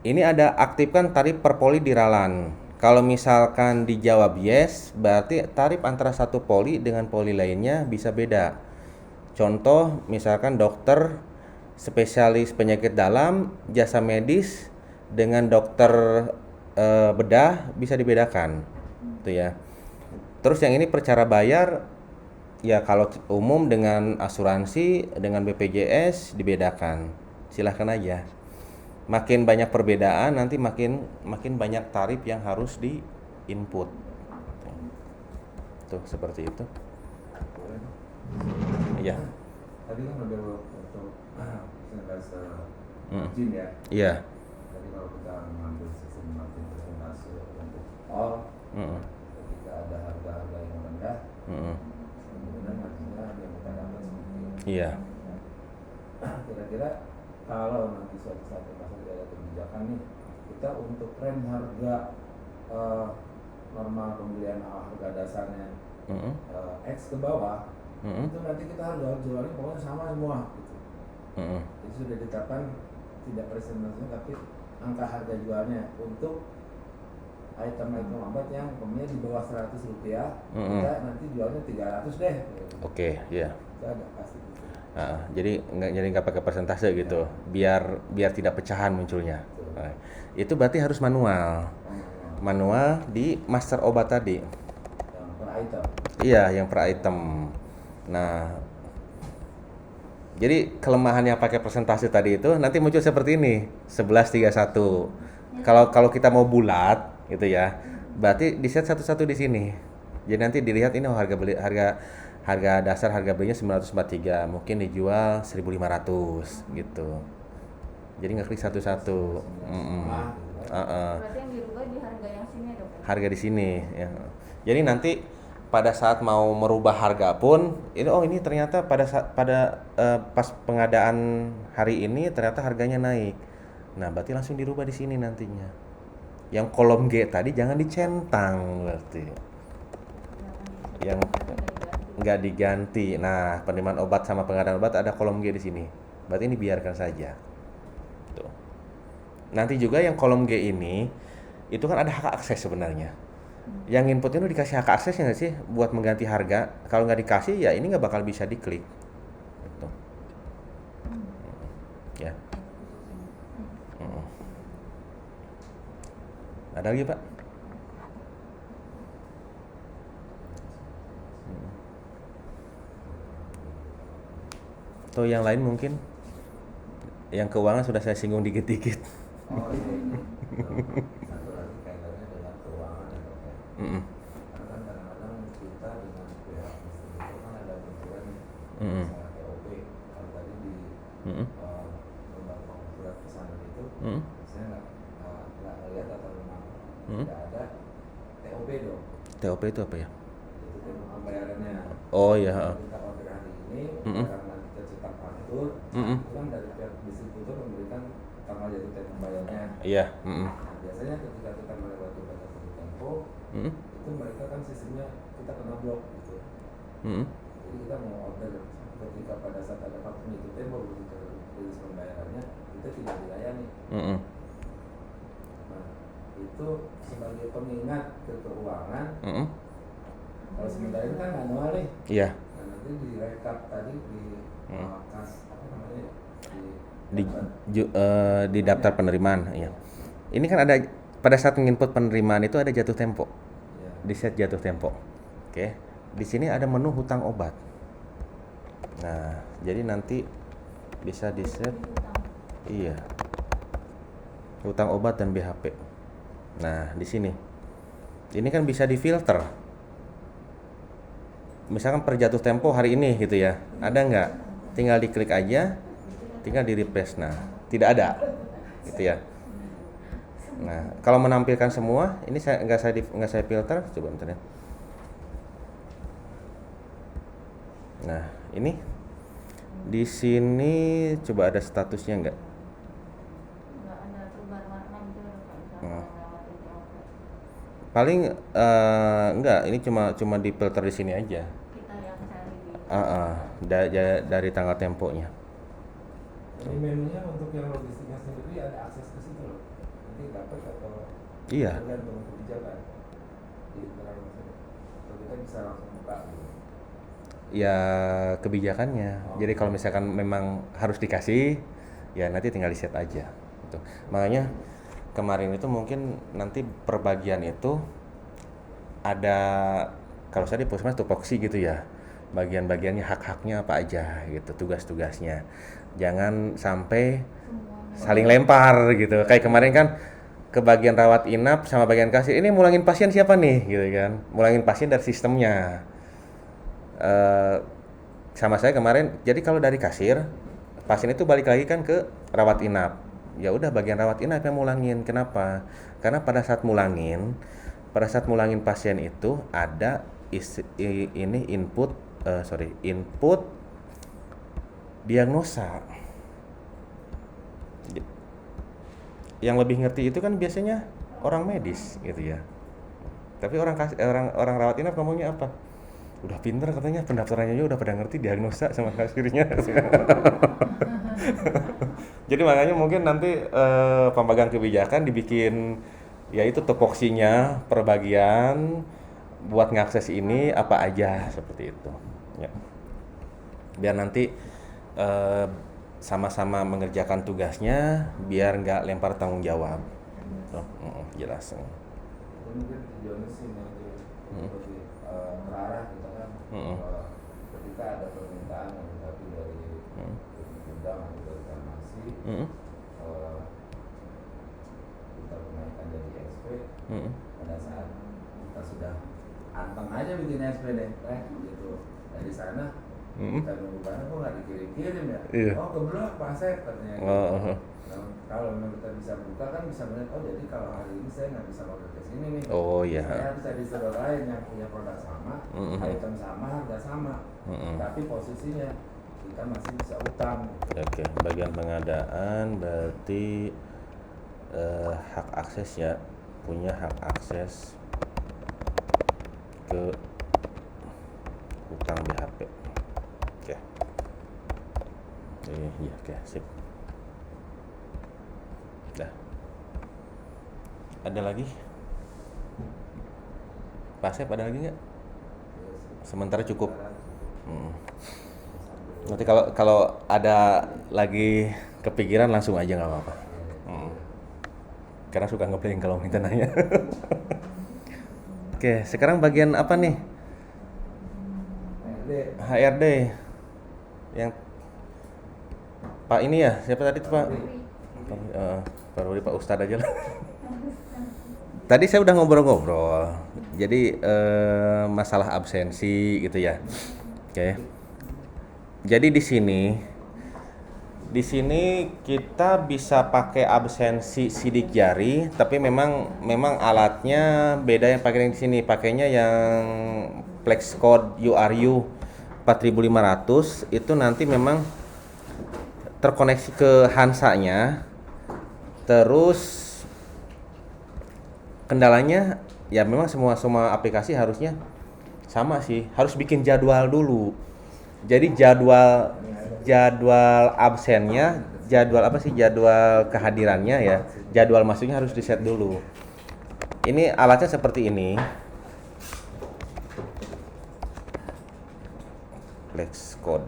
ini ada aktifkan tarif per poli di ralan. Kalau misalkan dijawab yes, berarti tarif antara satu poli dengan poli lainnya bisa beda. Contoh, misalkan dokter spesialis penyakit dalam, jasa medis dengan dokter bedah bisa dibedakan. Itu ya. Terus yang ini per cara bayar, ya kalau umum dengan asuransi, dengan BPJS dibedakan. Silahkan aja. Makin banyak perbedaan nanti makin banyak tarif yang harus di input. Tuh seperti itu. Iya. Tadi kan udah untuk persentase margin ya. Iya. Jadi kalau kita mengambil sistem margin persentase untuk all, ketika ada harga-harga yang rendah, kemudian marginnya yang kita dapat sedikit. Iya. Kira-kira kalau nanti suatu saat masuk ada kebijakan nih, kita untuk tren harga normal pembelian harga dasarnya X ke bawah, itu nanti kita harga jualnya pokoknya sama semua gitu. Itu sudah ditetapkan tidak persentasenya tapi angka harga jualnya untuk item-item obat yang umpamanya di bawah 100 rupiah, kita nanti jualnya 300 deh. Oke, iya. Itu ada pasti. Jadi nggak pakai persentase gitu, biar tidak pecahan munculnya. Itu berarti harus manual di master obat tadi. Yang per item. Iya, yang per item. Nah, jadi kelemahannya pakai persentase tadi itu nanti muncul seperti ini, 1131. Kalau kita mau bulat gitu ya, berarti di set satu-satu di sini. Jadi nanti dilihat ini harga dasar harga belinya 943, mungkin dijual 1.500 gitu. Jadi ngeklik satu-satu. Berarti yang dirubah di harga yang sini dok? Harga di sini ya. Jadi nanti pada saat mau merubah harga pun ini ternyata pas pengadaan hari ini ternyata harganya naik. Nah, berarti langsung dirubah di sini nantinya. Yang kolom G tadi jangan dicentang berarti. Yang nggak diganti. Nah, penerimaan obat sama pengadaan obat ada kolom G di sini. Berarti ini biarkan saja. Tuh. Nanti juga yang kolom G ini itu kan ada hak akses sebenarnya. Yang inputnya itu dikasih hak aksesnya nggak sih buat mengganti harga. Kalau nggak dikasih ya ini nggak bakal bisa diklik. Gitu. Ya. Ada lagi Pak? Atau yang lain mungkin? Yang keuangan sudah saya singgung dikit-dikit. Oh iya. Satu lagi kaitannya dengan keuangan ya dok ya. Karena kan kadang-kadang kita dengan pihak distributor kan ada benturan nih. Misalnya TOP, kalau tadi di lembaga pengumpulan pesanan itu, saya nggak lihat atau memang tidak ada TOP dong. TOP itu apa ya? Itu tempo pembayarannya. Oh iya. Kita order hari ini, karena kita cetak faktur, itu kan dari pihak distributor memberikan tanggal jatuh tempo pembayarannya. Iya. Nah, biasanya ketika kita melewati batas tempo, itu mereka kan sistemnya kita kena blok gitu. Jadi kita mau order ketika pada saat ada faktur itu tempo begitu rilis pembayarannya itu tidak dilayani. Nah, itu sebagai pengingat ke keuangan. Kalau sementara ini kan manual nih. Iya. Nah, nanti direkap tadi di kas apa namanya ya? Di daftar penerimaan, iya. Ini kan ada pada saat menginput penerimaan itu ada jatuh tempo. Ya. Di set jatuh tempo. Oke. Di sini ada menu hutang obat. Nah, jadi nanti bisa di set. Iya. Hutang obat dan BHP. Nah, di sini. Ini kan bisa difilter. Misalkan per jatuh tempo hari ini gitu ya. Ada nggak? Tinggal diklik aja, tinggal di refresh. Nah, tidak ada. Gitu ya. Nah, kalau menampilkan semua, ini nggak saya filter, coba bentar ya. Nah, ini di sini coba ada statusnya nggak? Nggak ada perubahan warna gitu Pak, misalnya lewatin POP. Paling enggak, ini cuma di filter di sini aja. Kita yang cari di Dari tanggal temponya. Ini menunya untuk yang logistiknya sendiri ada akses ke situ loh. Nanti dapat atau Iya. tergantung kebijakan. Di dalam atau kita bisa langsung buka gitu. Ya kebijakannya. Jadi kalau misalkan memang harus dikasih, ya nanti tinggal di set aja. Gitu. Makanya kemarin itu mungkin nanti perbagian itu ada, kalau saya di Puskesmas tupoksi gitu ya, bagian-bagiannya hak-haknya apa aja gitu, tugas-tugasnya. Jangan sampai saling lempar gitu. Kayak kemarin kan ke bagian rawat inap sama bagian kasir, ini mulangin pasien siapa nih gitu kan, mulangin pasien dari sistemnya. Sama saya kemarin, jadi kalau dari kasir pasien itu balik lagi kan ke rawat inap, ya udah bagian rawat inap yang mulangin. Kenapa? Karena pada saat mulangin pasien itu ada input diagnosa. Yang lebih ngerti itu kan biasanya orang medis gitu ya. Tapi orang rawat inap ngomongnya apa? Udah pinter katanya, pendaftarannya juga udah pada ngerti diagnosa sama kasirnya. Jadi makanya mungkin nanti pembagian kebijakan dibikin ya itu tupoksinya perbagian buat ngakses ini apa aja seperti itu. Ya. Biar nanti sama-sama mengerjakan tugasnya, biar nggak lempar tanggung jawab. Jelas. Mungkin tujuannya sih nanti lebih terarah gitu kan. Ketika ada permintaan tapi dari gudang atau dari farmasi, kita menaikkan jadi SP. Pada saat kita sudah anteng aja bikin SP deh, gitu. Dari sana kita nunggu barang kok nggak dikirim-kirim ya? Iya. Oh kebetulan Pak Asep katanya. Gitu. Nah, kalau memang kita bisa buka kan bisa melihat, oh jadi kalau hari ini saya nggak bisa pakai ke sini nih. Oh iya. Saya bisa di store lain yang punya produk sama, item sama, harga sama, tapi posisinya kita masih bisa utang. Oke, bagian pengadaan berarti hak akses ya, punya hak akses ke hutang BHP. Oke. Iya, oke, sip. Dah. Ada lagi? Pak Asep, ada lagi nggak? Sementara cukup. Nanti kalau ada lagi kepikiran langsung aja nggak apa-apa. Karena suka ngeblank kalau minta nanya. Oke, sekarang bagian apa nih? HRD. Yang Pak ini ya, siapa tadi tuh Pak? Pak Rudi, Pak Ustadz aja lah. Tadi saya udah ngobrol-ngobrol. Jadi masalah absensi gitu ya. Oke. Jadi di sini kita bisa pakai absensi sidik jari, tapi memang alatnya beda yang pakai di sini. Pakainya yang Plex Code URU 4500 itu nanti memang terkoneksi ke Hansa-nya. Terus kendalanya ya memang semua aplikasi harusnya sama sih, harus bikin jadwal dulu. Jadi jadwal absennya, jadwal apa sih, jadwal kehadirannya ya, jadwal masuknya harus di set dulu. Ini alatnya seperti ini. Flex code.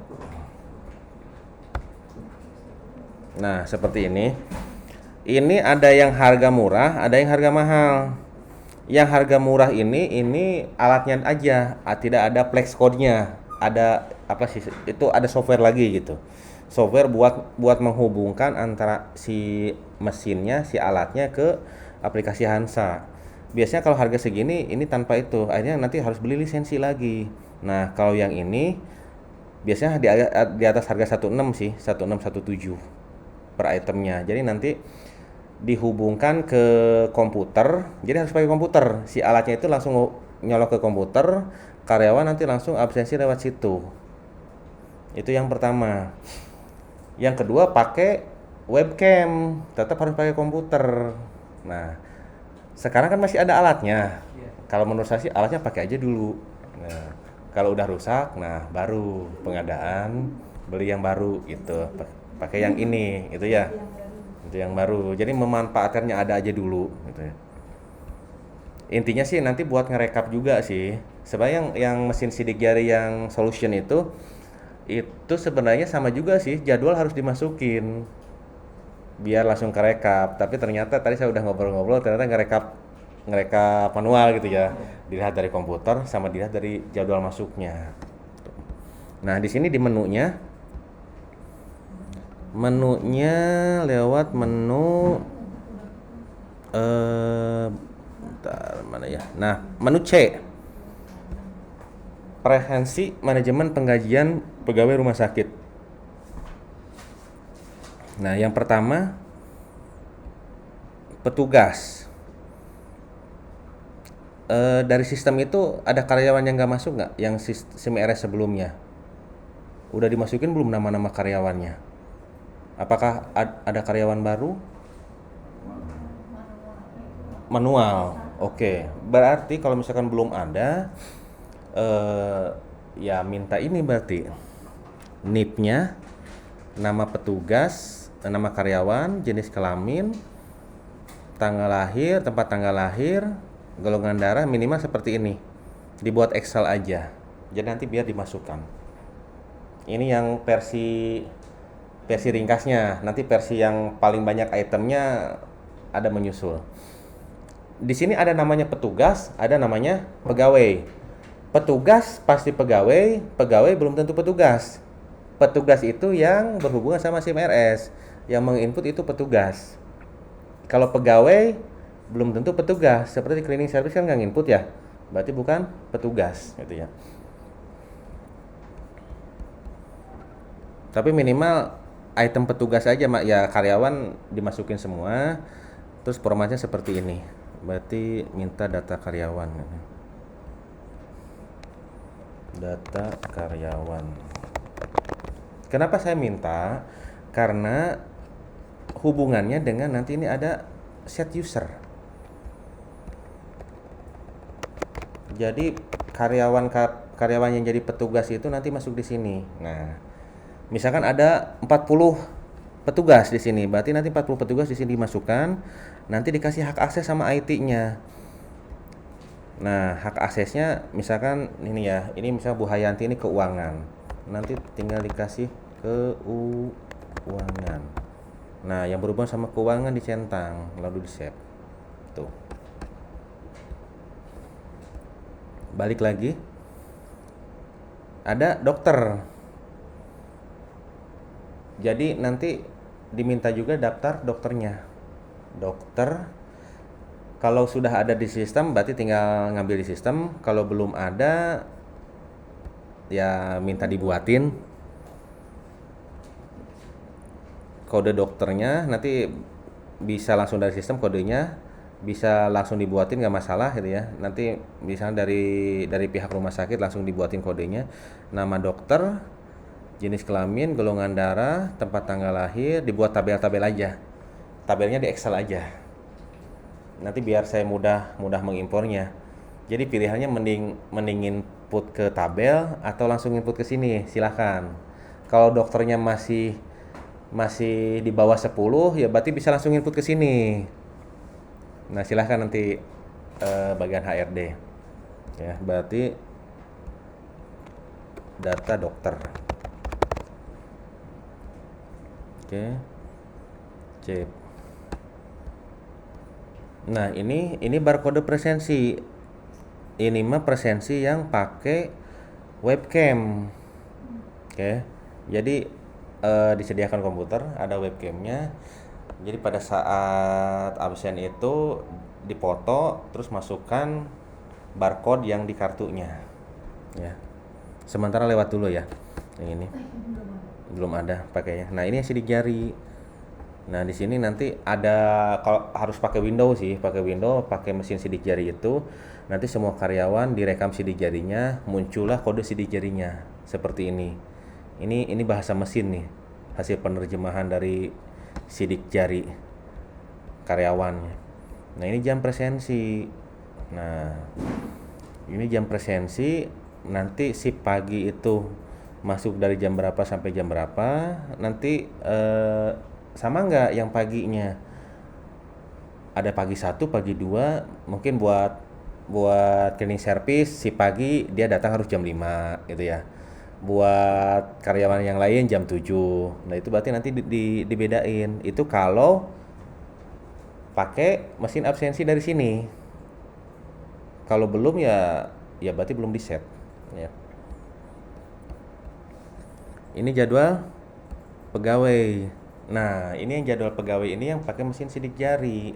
Nah, seperti ini. Ini ada yang harga murah, ada yang harga mahal. Yang harga murah ini alatnya aja, tidak ada flex code-nya. Ada apa sih? Itu ada software lagi gitu. Software buat menghubungkan antara si mesinnya, si alatnya ke aplikasi Hansa. Biasanya kalau harga segini ini tanpa itu, akhirnya nanti harus beli lisensi lagi. Nah, kalau yang ini biasanya di atas harga 16 sih, 1617 per itemnya. Jadi nanti dihubungkan ke komputer, jadi harus pakai komputer. Si alatnya itu langsung nyolok ke komputer, karyawan nanti langsung absensi lewat situ. Itu yang pertama. Yang kedua, pakai webcam, tetap harus pakai komputer. Nah, sekarang kan masih ada alatnya. Kalau menurut saya sih alatnya pakai aja dulu. Nah, kalau udah rusak, nah baru pengadaan, beli yang baru gitu. Pakai yang ini, itu ya. Itu yang baru. Jadi memanfaatkannya ada aja dulu gitu ya. Intinya sih nanti buat ngerekap juga sih. Sebenarnya yang mesin sidik jari yang solution itu sebenarnya sama juga sih, jadwal harus dimasukin biar langsung kerekap. Tapi ternyata tadi saya udah ngobrol-ngobrol, ternyata ngerekap manual gitu ya. Dilihat dari komputer sama dilihat dari jadwal masuknya. Nah, di sini di menunya lewat menu bentar, mana ya? Nah, menu C. Preferensi manajemen penggajian pegawai rumah sakit. Nah, yang pertama petugas. Dari sistem itu ada karyawan yang nggak masuk nggak? Yang sistem RS sebelumnya udah dimasukin belum nama-nama karyawannya? Apakah ada karyawan baru? Manual. Oke. Berarti kalau misalkan belum ada, ya minta ini berarti NIP-nya, nama petugas, nama karyawan, jenis kelamin, tanggal lahir, tempat tanggal lahir, golongan darah, minimal seperti ini. Dibuat Excel aja. Jadi nanti biar dimasukkan. Ini yang versi ringkasnya. Nanti versi yang paling banyak itemnya ada menyusul. Di sini ada namanya petugas, ada namanya pegawai. Petugas pasti pegawai, pegawai belum tentu petugas. Petugas itu yang berhubungan sama SIM RS, yang menginput itu petugas. Kalau pegawai belum tentu petugas, seperti cleaning service kan nggak nginput ya, berarti bukan petugas gitu ya. Tapi minimal item petugas aja mak, ya karyawan dimasukin semua, terus formatnya seperti ini. Berarti minta data karyawan. Data karyawan. Kenapa saya minta? Karena hubungannya dengan nanti ini ada set user. Jadi karyawan yang jadi petugas itu nanti masuk di sini. Nah, misalkan ada 40 petugas di sini, berarti nanti 40 petugas di sini dimasukkan, nanti dikasih hak akses sama IT-nya. Nah, hak aksesnya misalkan ini ya, ini misalnya Bu Hayanti ini keuangan. Nanti tinggal dikasih keuangan. Nah, yang berhubungan sama keuangan dicentang, lalu di-save. Tuh. Balik lagi. Ada dokter. Jadi nanti diminta juga daftar dokternya. Dokter kalau sudah ada di sistem berarti tinggal ngambil di sistem, kalau belum ada ya minta dibuatin kode dokternya, nanti bisa langsung dari sistem kodenya, bisa langsung dibuatin nggak masalah gitu ya. Nanti misalnya dari pihak rumah sakit langsung dibuatin kodenya, nama dokter, jenis kelamin, golongan darah, tempat tanggal lahir, dibuat tabel-tabel aja. Tabelnya di Excel aja. Nanti biar saya mudah mengimpornya. Jadi pilihannya mending input ke tabel atau langsung input ke sini, silahkan. Kalau dokternya masih masih di bawah 10 ya berarti bisa langsung input ke sini. Nah, silahkan nanti bagian HRD. Ya, berarti data dokter. Oke. Cep. Nah, ini barcode presensi. Ini mah presensi yang pakai webcam. Oke. Jadi disediakan komputer, ada webcamnya. Jadi pada saat absen itu dipoto, terus masukkan barcode yang di kartunya. Ya. Sementara lewat dulu ya. Yang ini belum ada pakainya. Nah, ini yang sidik jari. Nah, di sini nanti ada, kalau harus pakai Windows sih, pakai mesin sidik jari itu, nanti semua karyawan direkam sidik jarinya, muncullah kode sidik jarinya seperti ini. Ini bahasa mesin nih, hasil penerjemahan dari sidik jari karyawannya. Nah, ini jam presensi. Nah, ini jam presensi, nanti si pagi itu masuk dari jam berapa sampai jam berapa, nanti sama nggak yang paginya? Ada pagi 1, pagi 2, mungkin buat cleaning service si pagi dia datang harus jam 5 gitu ya. Buat karyawan yang lain jam 7. Nah, itu berarti nanti dibedain. Itu kalau pakai mesin absensi dari sini. Kalau belum ya berarti belum di set ya. Ini jadwal pegawai. Nah, ini yang jadwal pegawai ini yang pakai mesin sidik jari.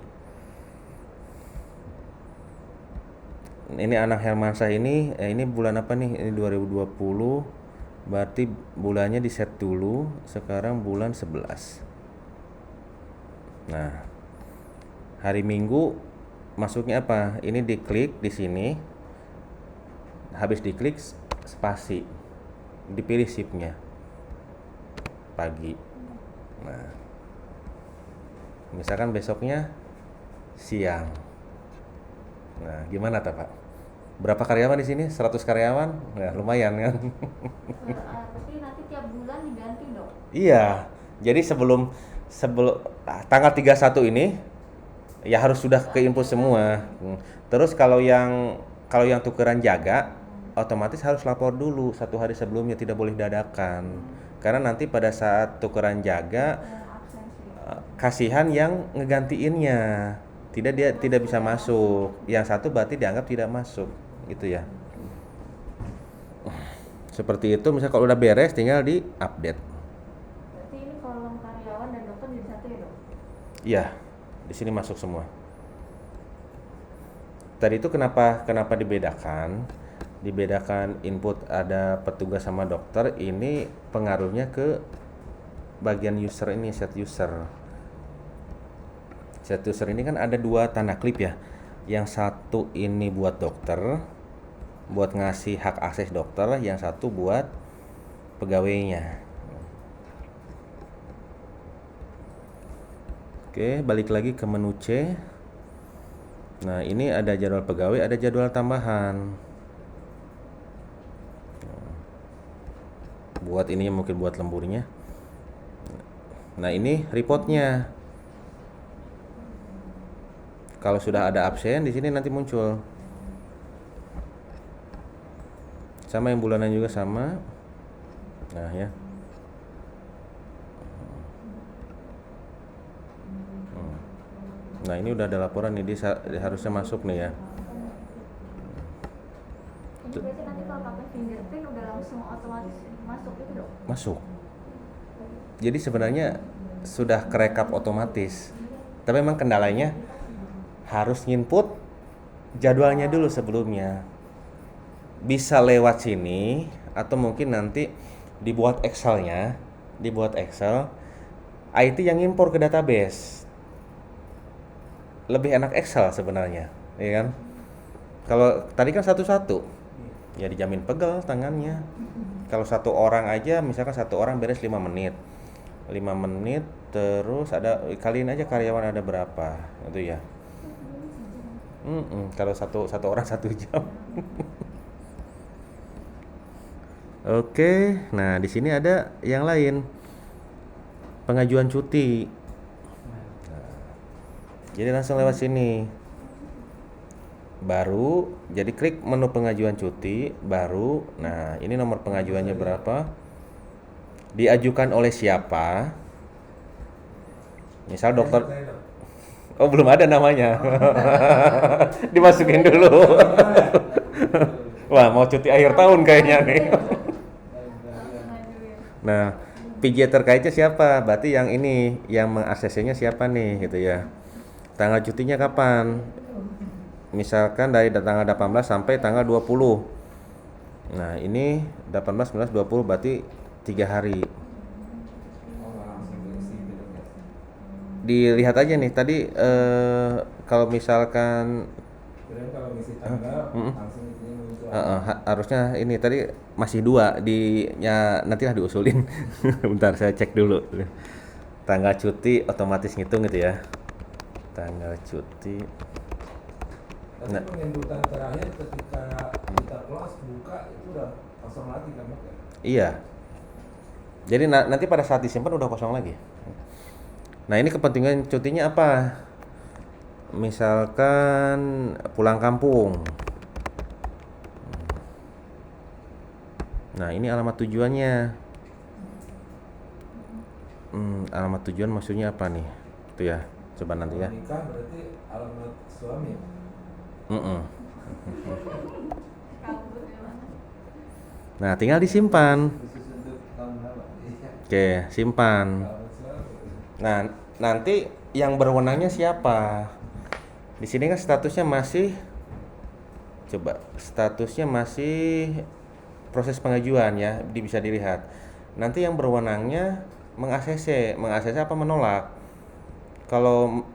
Ini anak Hermansyah ini bulan apa nih? Ini 2020. Berarti bulannya di set dulu. Sekarang bulan 11. Nah, hari Minggu masuknya apa? Ini diklik di sini. Habis diklik spasi. Dipilih shiftnya. Pagi. Nah, misalkan besoknya siang. Nah, gimana tuh Pak? Berapa karyawan di sini? 100 karyawan? Ya, lumayan kan? Tapi nanti tiap bulan diganti dong. Iya. Jadi sebelum tanggal 31 ini ya harus sudah ke input semua. Terus kalau yang tukeran jaga otomatis harus lapor dulu 1 hari sebelumnya, tidak boleh dadakan. Karena nanti pada saat tukeran jaga kasihan yang ngegantiinnya. Dia tidak bisa masuk. Yang satu berarti dianggap tidak masuk, gitu ya. Seperti itu, misalnya kalau udah beres tinggal di update. Berarti ini kolom karyawan dan dokter jadi satu ya dok? Iya, di sini masuk semua. Tadi itu kenapa dibedakan? Dibedakan input ada petugas sama dokter, ini pengaruhnya ke bagian user ini, set user. Set user ini kan ada 2 tanda klip ya. Yang satu ini buat dokter, buat ngasih hak akses dokter, yang satu buat pegawainya. Oke, balik lagi ke menu C. Nah, ini ada jadwal pegawai, ada jadwal tambahan. Buat ini mungkin buat lemburnya. Nah, ini reportnya. Kalau sudah ada absen di sini nanti muncul. Sama yang bulanan juga sama. Nah, ya. Nah, ini udah ada laporan nih, dia harusnya masuk nih ya. Ini berarti nanti kalau pakai fingerprint udah langsung otomatis masuk itu dok? Masuk. Jadi sebenarnya sudah kerekap otomatis. Tapi memang kendalanya harus nginput jadwalnya dulu sebelumnya. Bisa lewat sini atau mungkin nanti dibuat Excel-nya, IT yang impor ke database. Lebih enak Excel sebenarnya, ya kan? Kalau tadi kan satu-satu, ya dijamin pegel tangannya. Kalau satu orang aja, misalkan satu orang beres 5 menit, terus ada kaliin aja karyawan ada berapa, itu ya. Kalau satu orang 1 jam. Oke, nah di sini ada yang lain, pengajuan cuti. Jadi langsung lewat sini. Baru, jadi klik menu pengajuan cuti, baru. Nah, ini nomor pengajuannya berapa? Diajukan oleh siapa? Misal dokter. Oh, belum ada namanya. Dimasukin dulu. Wah, mau cuti akhir tahun kayaknya nih. Nah, PJ terkaitnya siapa? Berarti yang ini, yang mengakses-nya siapa nih gitu ya. Tanggal cutinya kapan? Misalkan dari tanggal 18 sampai tanggal 20. Nah, ini 18, 19, 20 berarti 3 hari. Dilihat aja nih tadi kalau misalkan Kalau ngisi tanggal langsung ini muncul. harusnya ini tadi masih 2 nantilah diusulin. Bentar saya cek dulu. Tanggal cuti otomatis ngitung gitu ya. Tanggal cuti. Tapi penginputan terakhir ketika kita close buka itu udah kosong lagi kan Pak? Iya. Jadi nanti pada saat disimpan udah kosong lagi. Nah, ini kepentingan cutinya apa? Misalkan pulang kampung. Nah, ini alamat tujuannya. Alamat tujuan maksudnya apa nih? Itu ya. Coba nanti ya. Nikah berarti alamat suami. Kabur ya, Mas. Nah, tinggal disimpan. Khusus untuk tahun berapa? Oke, simpan. Alamat suami. Nah, nanti yang berwenangnya siapa? Di sini kan statusnya masih proses pengajuan ya, bisa dilihat. Nanti yang berwenangnya mengakses apa menolak. Kalau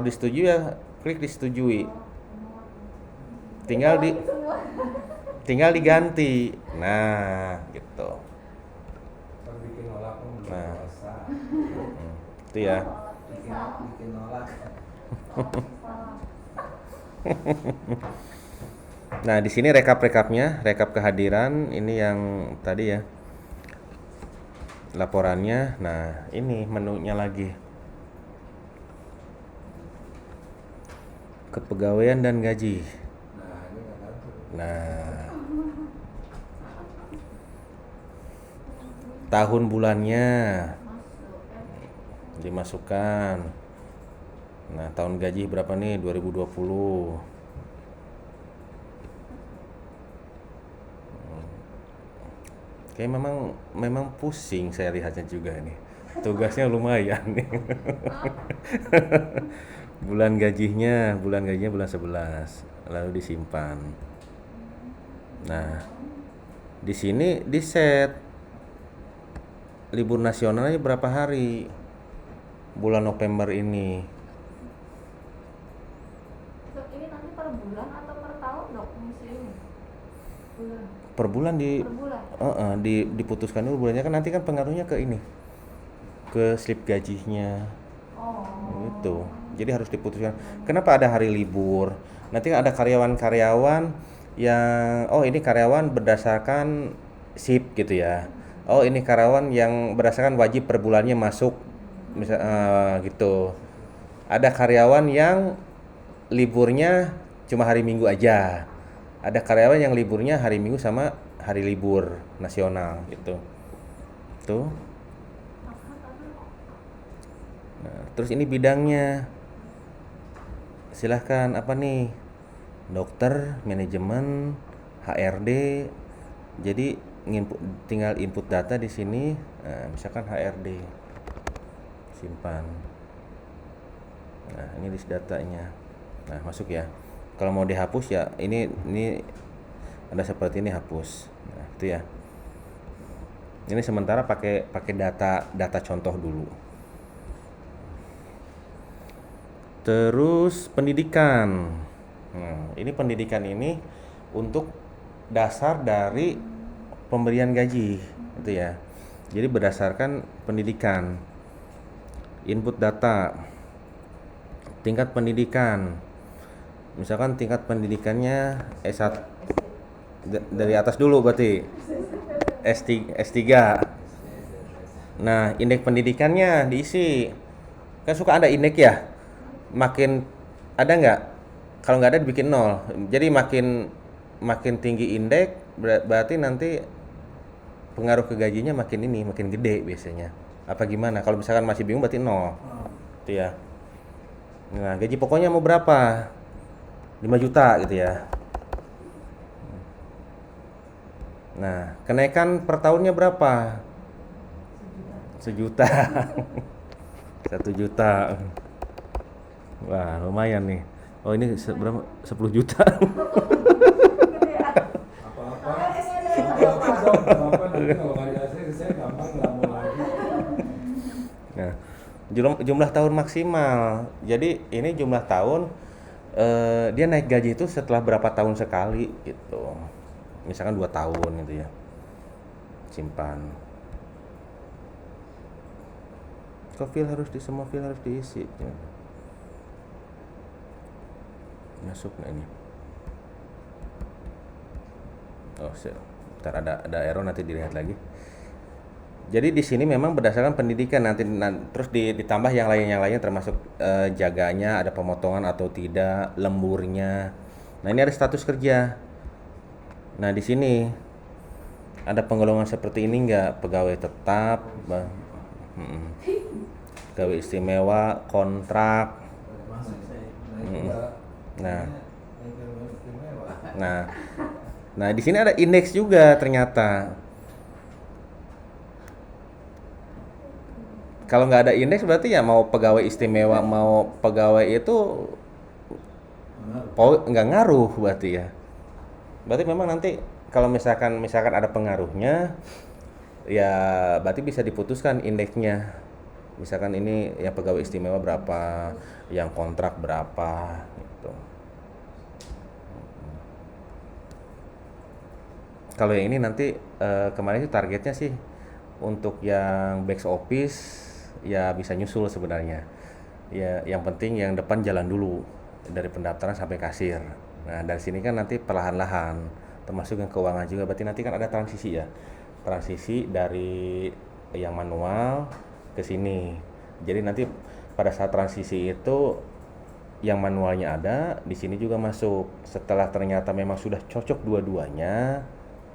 disetujui ya klik disetujui. Tinggal diganti. Nah, gitu. Kalau bikin nolak pun belum Nah. dosa. Itu ya. Bikin nolak. Nah, di sini rekap kehadiran ini yang tadi ya. Laporannya. Nah, ini menunya lagi. Kepegawaian dan gaji. Nah, ini nggak ngatur. Nah, tahun bulannya dimasukkan. Nah, tahun gaji berapa nih? 2020. Kayak memang pusing saya lihatnya juga nih. Tugasnya lumayan nih. bulan gajinya bulan 11 lalu disimpan. Nah, di sini di set libur nasionalnya berapa hari bulan November ini. Ini nanti per bulan atau per tahun dok ngisi ini? Bulan. Per bulan Per bulan. diputuskan dulu bulannya kan, nanti kan pengaruhnya ke ini, ke slip gajinya gitu. Jadi harus diputuskan. Kenapa ada hari libur? Nanti ada karyawan-karyawan yang ini karyawan berdasarkan shift gitu ya. Oh, ini karyawan yang berdasarkan wajib per bulannya masuk misal gitu. Ada karyawan yang liburnya cuma hari Minggu aja. Ada karyawan yang liburnya hari Minggu sama hari libur nasional gitu. Tuh. Nah, terus ini bidangnya. Silahkan apa nih? Dokter, manajemen, HRD. Jadi tinggal input data di sini. Nah, misalkan HRD. Simpan. Nah, ini list datanya. Nah, masuk ya. Kalau mau dihapus ya ini ada seperti ini, hapus. Nah, itu ya. Ini sementara pakai data contoh dulu. Terus pendidikan. Ini pendidikan ini untuk dasar dari pemberian gaji, itu ya. Jadi berdasarkan pendidikan. Input data. Tingkat pendidikan. Misalkan tingkat pendidikannya S1 dari atas dulu berarti S3. Nah, indeks pendidikannya diisi. Kan suka ada indeks ya. Makin ada nggak? Kalau nggak ada dibikin 0. Jadi makin tinggi indeks berarti nanti pengaruh ke gajinya makin gede biasanya. Apa gimana? Kalau misalkan masih bingung berarti 0. Itu ya. Nah, gaji pokoknya mau berapa? 5 juta gitu ya. Nah, kenaikan per tahunnya berapa? 1 juta. 1 juta. Wah, lumayan nih. Oh, ini berapa? 10 juta. Apa-apa nanti kalau validasi saya gampang ngelamun lagi. Nah, jumlah tahun maksimal. Jadi ini jumlah tahun dia naik gaji itu setelah berapa tahun sekali gitu. Misalkan 2 tahun gitu ya. Simpan. Kok semua file harus diisi. Masuk nggak ini? Oh, bentar ada error, nanti dilihat lagi. Jadi di sini memang berdasarkan pendidikan nanti terus ditambah yang lainnya termasuk jaganya, ada pemotongan atau tidak, lemburnya. Nah, ini ada status kerja. Nah, di sini ada penggolongan seperti ini nggak? Pegawai tetap, pegawai istimewa, kontrak. Nah, di sini ada indeks juga ternyata. Kalau nggak ada indeks berarti ya mau pegawai istimewa mau pegawai itu nggak ngaruh berarti ya. Berarti memang nanti kalau misalkan ada pengaruhnya, ya berarti bisa diputuskan indeksnya. Misalkan ini yang pegawai istimewa berapa, yang kontrak berapa, gitu. Kalau yang ini nanti kemarin itu targetnya sih untuk yang back office ya bisa nyusul sebenarnya. Ya, yang penting yang depan jalan dulu dari pendaftaran sampai kasir. Nah, dari sini kan nanti perlahan-lahan, termasuk yang keuangan juga. Berarti nanti kan ada transisi ya, transisi dari yang manual ke sini. Jadi nanti pada saat transisi itu yang manualnya ada, di sini juga masuk. Setelah ternyata memang sudah cocok dua-duanya,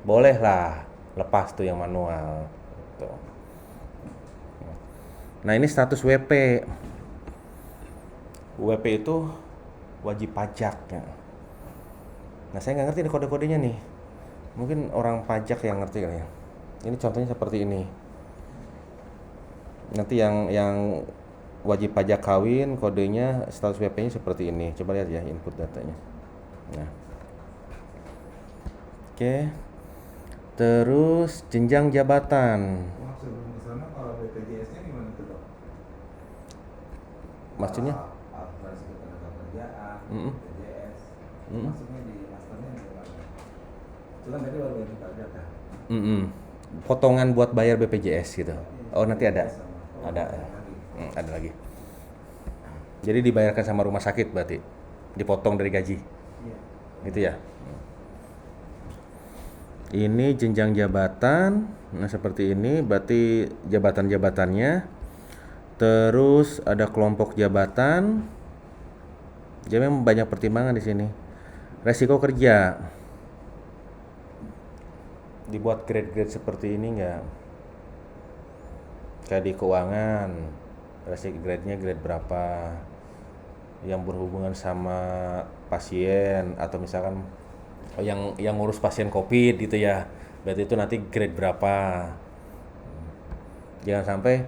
bolehlah lepas tuh yang manual. Tuh. Nah, ini status WP. WP itu wajib pajak ya. Nah, saya nggak ngerti nih kode-kodenya nih. Mungkin orang pajak yang ngerti kali ya. Ini contohnya seperti ini. Nanti yang wajib pajak kawin, kodenya status WP-nya seperti ini. Coba lihat ya input datanya. Nah. Oke. Terus jenjang jabatan. Sebelum ke sana kalau BPJS-nya gimana tuh, Dok? Maksudnya? Asuransi ketenagakerjaan, BPJS. Maksudnya di masternya gimana? Itu kan tadi baru wajib pajak kan? Potongan buat bayar BPJS gitu. Oh, nanti ada. Ada lagi. Jadi dibayarkan sama rumah sakit berarti. Dipotong dari gaji. Iya. Gitu ya. Ini jenjang jabatan. Nah, seperti ini berarti jabatan-jabatannya. Terus ada kelompok jabatan. Jadi memang banyak pertimbangan di sini. Resiko kerja. Dibuat grade-grade seperti ini enggak? Kayak di keuangan, resiko grade-nya grade berapa? Yang berhubungan sama pasien atau misalkan yang ngurus pasien COVID gitu ya. Berarti itu nanti grade berapa? Jangan sampai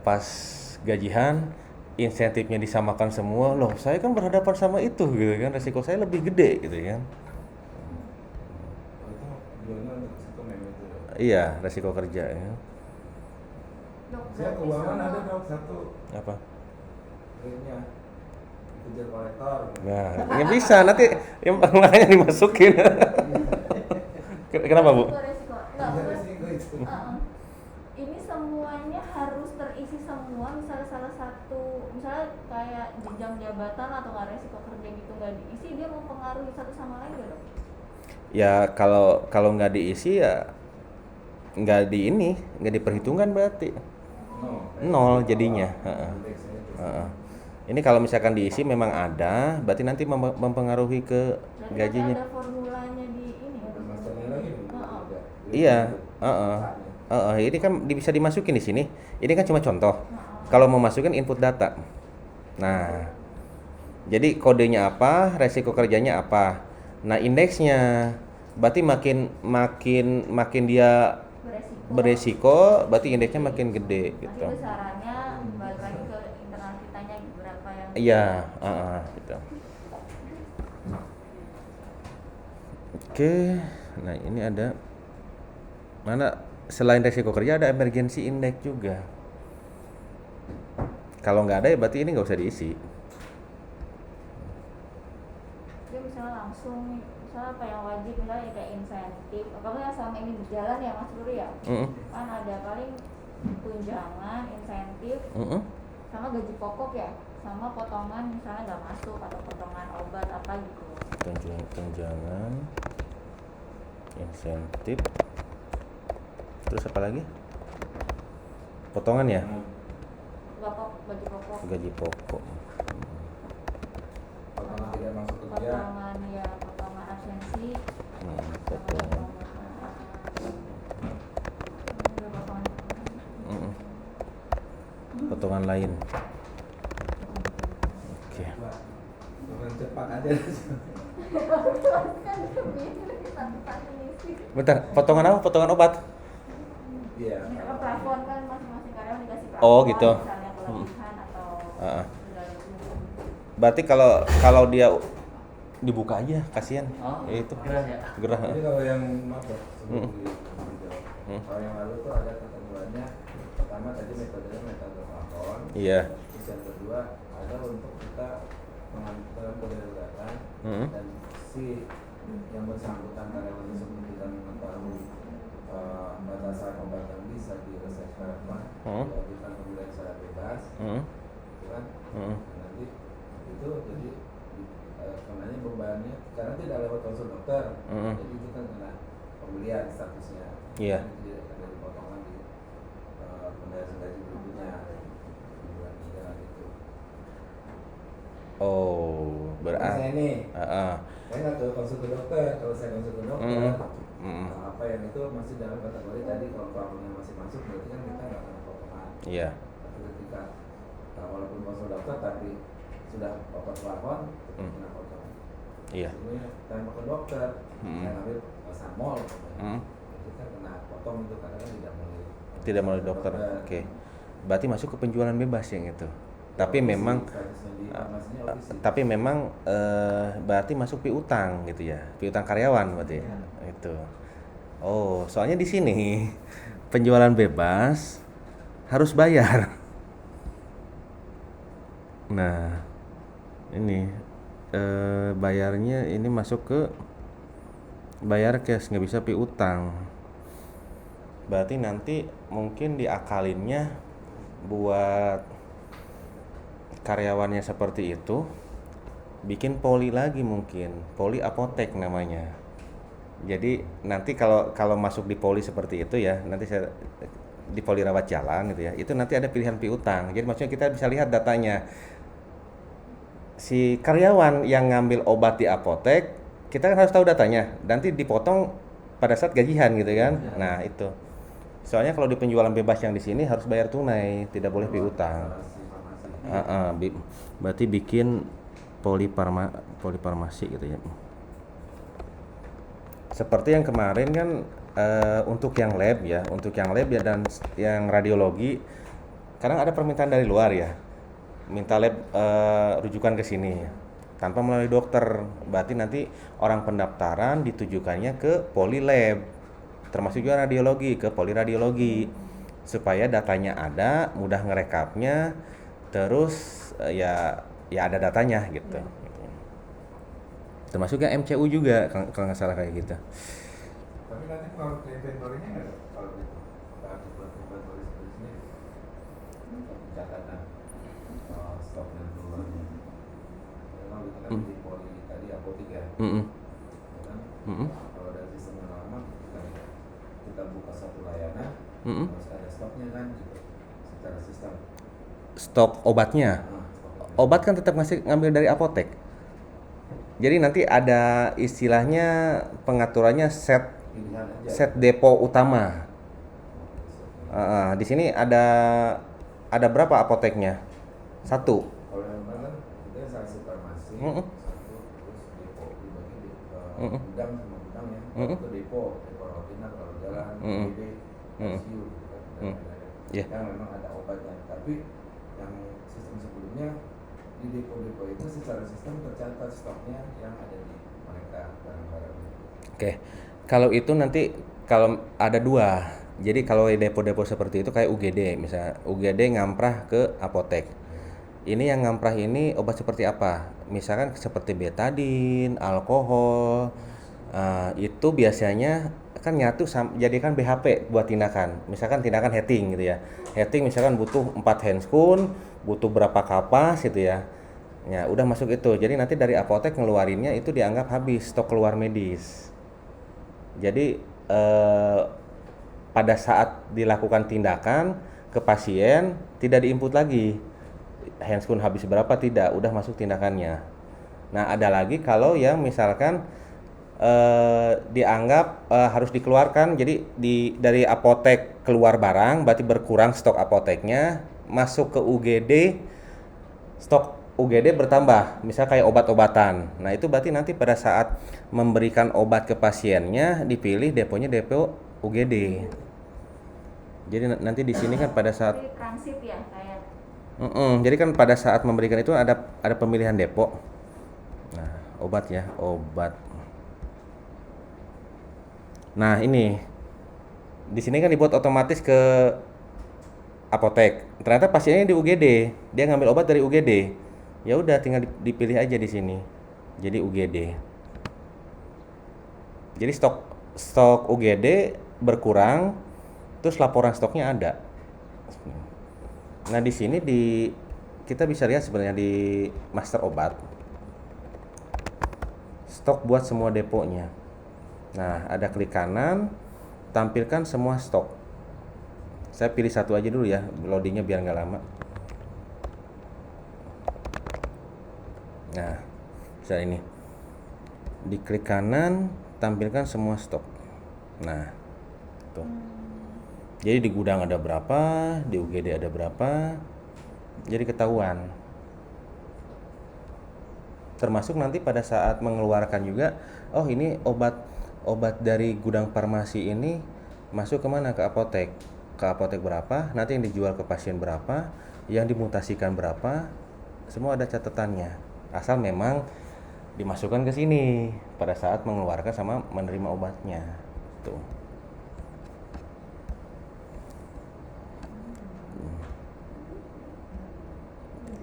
pas gajian insentifnya disamakan semua. Loh, saya kan berhadapan sama itu gitu kan. Resiko saya lebih gede gitu kan. Iya, resiko kerja ya. Saya keuangan ada, Dok, satu. Apa? Grade-nya kejar kolektor. Nah, ya bisa nanti yang makanya dimasukin. Kenapa, Bu? Resiko. Enggak, Resiko itu. ini ini semuanya harus terisi semua, misalnya salah satu, misalnya kayak jenjang jabatan atau nggak resiko kerja gitu nggak diisi, dia mempengaruhi satu sama lain nggak dok? Ya kalau nggak diisi ya nggak diperhitungkan berarti nol jadinya. Indeksnya itu. Heeh. Ini kalau misalkan diisi memang ada, berarti nanti mempengaruhi ke Berarti gajinya. ada formulanya di ini ya? Ada masternya lagi nih. Heeh. Ada. Iya, Ada. ini kan bisa dimasukin di sini. Ini kan cuma contoh. Heeh. Kalau mau masukin input data. Nah, jadi kodenya apa, resiko kerjanya apa. Nah, indeksnya berarti makin dia beresiko, berarti indeksnya makin gede Nanti gitu. besarannya balik lagi ke internal kitanya berapa yang Iya, gitu. Oke, nah ini ada mana selain resiko kerja ada emergency index juga. Kalau nggak ada ya berarti ini nggak usah diisi. dia misalnya langsung nih, misalnya apa yang wajib, misalnya kayak insentif kamu yang selama ini berjalan ya Mas Ruri ya, Mm-mm. kan ada paling tunjangan, insentif, Mm-mm. sama gaji pokok ya, sama potongan misalnya nggak masuk atau potongan obat apa gitu. Tunjangan, insentif, terus apa lagi? Potongan ya, Gaji pokok, gaji pokok. Potongan tidak masuk kerja. potongan ya, potongan absensi, Potongan. Mm-mm. Potongan lain. Oke. Orang cepat aja. Bentar, potongan apa? Potongan obat? Iya. plafon kan masing-masing karyawan dikasih plafon. Oh, gitu. Misalnya kelebihan atau Heeh. segala macam. Berarti kalau dia dibuka aja, kasihan. Oh, Ya itu. gerah ya? Gerah. Jadi kalau yang maaf ya, sebelum Mm. dijawab. Kalau yang lalu tuh ada ketentuannya, pertama tadi metodenya metode plafon. Iya. Terus yang kedua ada untuk kita mengajukan kedaruratan Mm. dan si yang bersangkutan karyawan tersebut tidak mengetahui batasan obat yang bisa diresepkan apa, diajukan kemudian secara bebas, Mm. gitu kan? Mm. Nanti itu jadi kenanya bebannya karena tidak lewat konsul dokter, jadi itu kan kena pembelian statusnya. Iya. Jadi akan jadi potongan di pembayaran gaji berikutnya di bulan 3 gitu. Oh, Saya berarti. nih, Heeh. saya nggak ke konsul ke dokter. Kalau saya konsul ke dokter, Mm. apa yang itu masih dalam kategori tadi kalau plafonnya masih masuk, berarti kan kita nggak kena potongan. Iya. Tapi ketika walaupun konsul dokter tapi sudah obat plafon, tetap kena potongan. Iya. Ini tanpa ke dokter, saya ngambil samol, Mm. itu kan kena potong itu karena kan Tidak melalui dokter. Oke. Berarti masuk ke penjualan bebas yang itu. Tapi memang tapi memang berarti masuk piutang gitu ya. Piutang karyawan berarti. Itu. Oh, soalnya di sini penjualan bebas harus bayar. Nah, ini bayarnya ini masuk ke bayar cash, nggak bisa piutang. Berarti nanti mungkin diakalinnya buat karyawannya seperti itu, bikin poli lagi mungkin, poli apotek namanya. Jadi nanti kalau masuk di poli seperti itu ya, nanti saya di poli rawat jalan gitu ya, itu nanti ada pilihan piutang. Jadi maksudnya kita bisa lihat datanya. Si karyawan yang ngambil obat di apotek, kita kan harus tahu datanya. Nanti dipotong pada saat gajian gitu kan. Nah, itu. Soalnya kalau di penjualan bebas yang di sini harus bayar tunai, tidak boleh piutang. Berarti bikin polifarmasi gitu ya. Seperti yang kemarin kan untuk yang lab ya, dan yang radiologi, kadang ada permintaan dari luar ya, minta lab rujukan ke sini tanpa melalui dokter. Berarti nanti orang pendaftaran ditujukannya ke poli lab, termasuk juga radiologi, ke poli radiologi, supaya datanya ada, mudah ngerekapnya, terus ya ada datanya gitu. Termasuk yang MCU juga kalau nggak salah kayak gitu. Tapi nanti kalau inventory-nya nggak ada kalau gitu, kita harus buat inventory Mm-mm. ya kan? Mm-mm. Kalau dari sistem yang lama ketika kita buka satu layanan Mm-mm. harus ada stoknya kan gitu secara sistem. Stok obatnya. Stoknya Obat kan tetap ngambil dari apotek. Jadi nanti ada istilahnya pengaturannya set pilihan aja. set depo utama. Di sini ada berapa apoteknya? Satu. Kalau yang kan kita instansi farmasi Mm-mm. satu terus depo dibagi di Mm-mm. gudang sama gudang ya. Mm-mm. Itu depo Rotina kalau jalan Mm-mm. BD Mm-mm. ICU gitu kan dan Mm. lain-lain. Yeah. Yang memang ada obatnya. Tapi yang sistem sebelumnya di depo-depo itu secara sistem tercatat stoknya yang ada di mereka barang-barangnya. Oke. Kalau itu nanti kalau ada dua. Jadi kalau depo-depo seperti itu kayak UGD, misalnya UGD ngamprah ke apotek. Ini yang ngamprah ini obat seperti apa? Misalkan seperti betadin, alkohol, itu biasanya kan nyatu jadikan BHP buat tindakan. Misalkan tindakan heating gitu ya. Heating misalkan butuh 4 handscoon, butuh berapa kapas gitu ya. Ya, udah masuk itu. Jadi nanti dari apotek ngeluarinnya itu dianggap habis stok keluar medis. Jadi pada saat dilakukan tindakan ke pasien tidak diinput lagi handscoon habis berapa, tidak, udah masuk tindakannya. Nah ada lagi kalau yang misalkan dianggap harus dikeluarkan, jadi dari apotek keluar barang berarti berkurang stok apoteknya, masuk ke UGD stok UGD bertambah, misal kayak obat-obatan. Nah itu berarti nanti pada saat memberikan obat ke pasiennya dipilih deponya depo UGD. Jadi nanti di sini kan pada saat Jadi transit ya kayak. jadi kan pada saat memberikan itu ada pemilihan depo. Nah, obat ya, obat. Nah, ini di sini kan dibuat otomatis ke apotek. Ternyata pasiennya di UGD, dia ngambil obat dari UGD. Ya udah tinggal dipilih aja di sini. Jadi UGD. Jadi stok UGD berkurang, terus laporan stoknya ada. Nah di sini kita bisa lihat sebenarnya di master obat stok buat semua deponya. Nah ada klik kanan, tampilkan semua stok. Saya pilih satu aja dulu ya, loadingnya biar nggak lama. Nah misalnya ini, di klik kanan, tampilkan semua stok. Nah tuh. Jadi di gudang ada berapa, di UGD ada berapa, jadi ketahuan. Termasuk nanti pada saat mengeluarkan juga, oh ini obat dari gudang farmasi ini masuk kemana, ke apotek berapa, nanti yang dijual ke pasien berapa, yang dimutasikan berapa, semua ada catatannya. Asal memang dimasukkan ke sini pada saat mengeluarkan sama menerima obatnya. Tuh.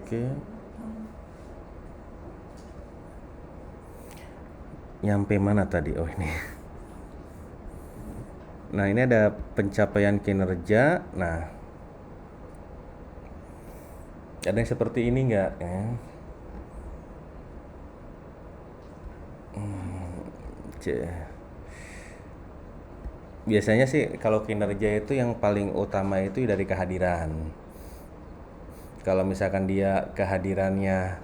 Oke. Nyampe mana tadi? Oh ini. Nah ini ada pencapaian kinerja. Nah ada yang seperti ini nggak? Biasanya sih kalau kinerja itu yang paling utama itu dari kehadiran. Kalau misalkan dia kehadirannya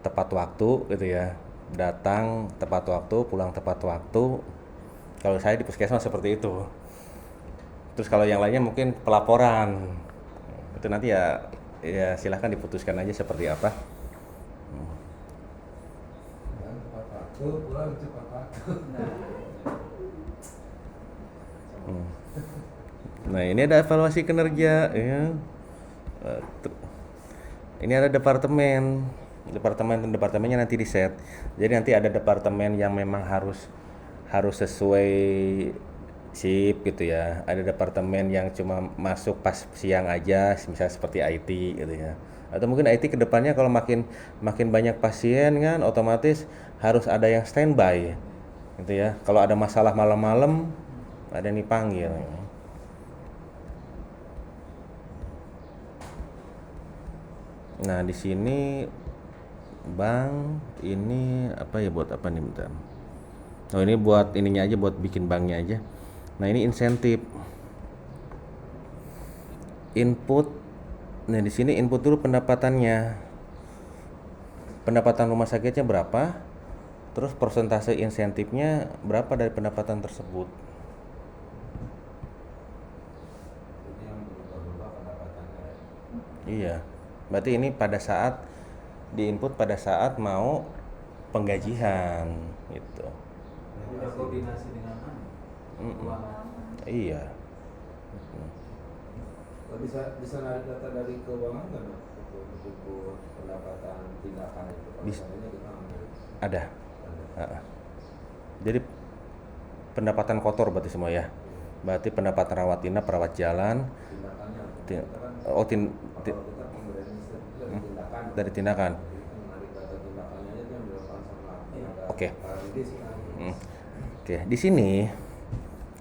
tepat waktu gitu ya, datang tepat waktu, pulang tepat waktu. Kalau saya di puskesmas seperti itu. Terus kalau yang lainnya mungkin pelaporan, itu nanti ya silahkan diputuskan aja seperti apa. Tepat waktu, pulang cepat waktu. Nah ini ada evaluasi kinerja ya. Ini ada departemennya nanti di set. Jadi nanti ada departemen yang memang harus sesuai shift gitu ya. Ada departemen yang cuma masuk pas siang aja, misalnya seperti IT gitu ya. Atau mungkin IT kedepannya kalau makin banyak pasien kan, otomatis harus ada yang standby gitu ya. Kalau ada masalah malam-malam ada yang dipanggil. Nah di sini bank ini apa ya, buat apa nih, bentar. Oh, ini buat ininya aja, buat bikin banknya aja. Nah, ini insentif. Input. Nah, di sini input dulu pendapatannya. Pendapatan rumah sakitnya berapa? Terus persentase insentifnya berapa dari pendapatan tersebut? Jadi yang berubah-ubah pendapatannya. Iya. Berarti ini pada saat diinput pada saat mau penggajian gitu. Jadi udah koordinasi dengan mana? Keuangan. Iya. Kalau bisa narik data dari keuangan kan untuk pendapatan tindakan itu. Kalau Bisa. misalnya kita ambil Ada. Jadi pendapatan kotor berarti semua ya. Berarti pendapatan rawat inap, perawat jalan, tindakannya. tin- Kita kan oh kalau kita pemberian insentif itu dari tindakan. dari tindakan. Jadi kan narik data tindakannya aja yang dilakukan sama tenaga Oke. paramedis kan. Oke, di sini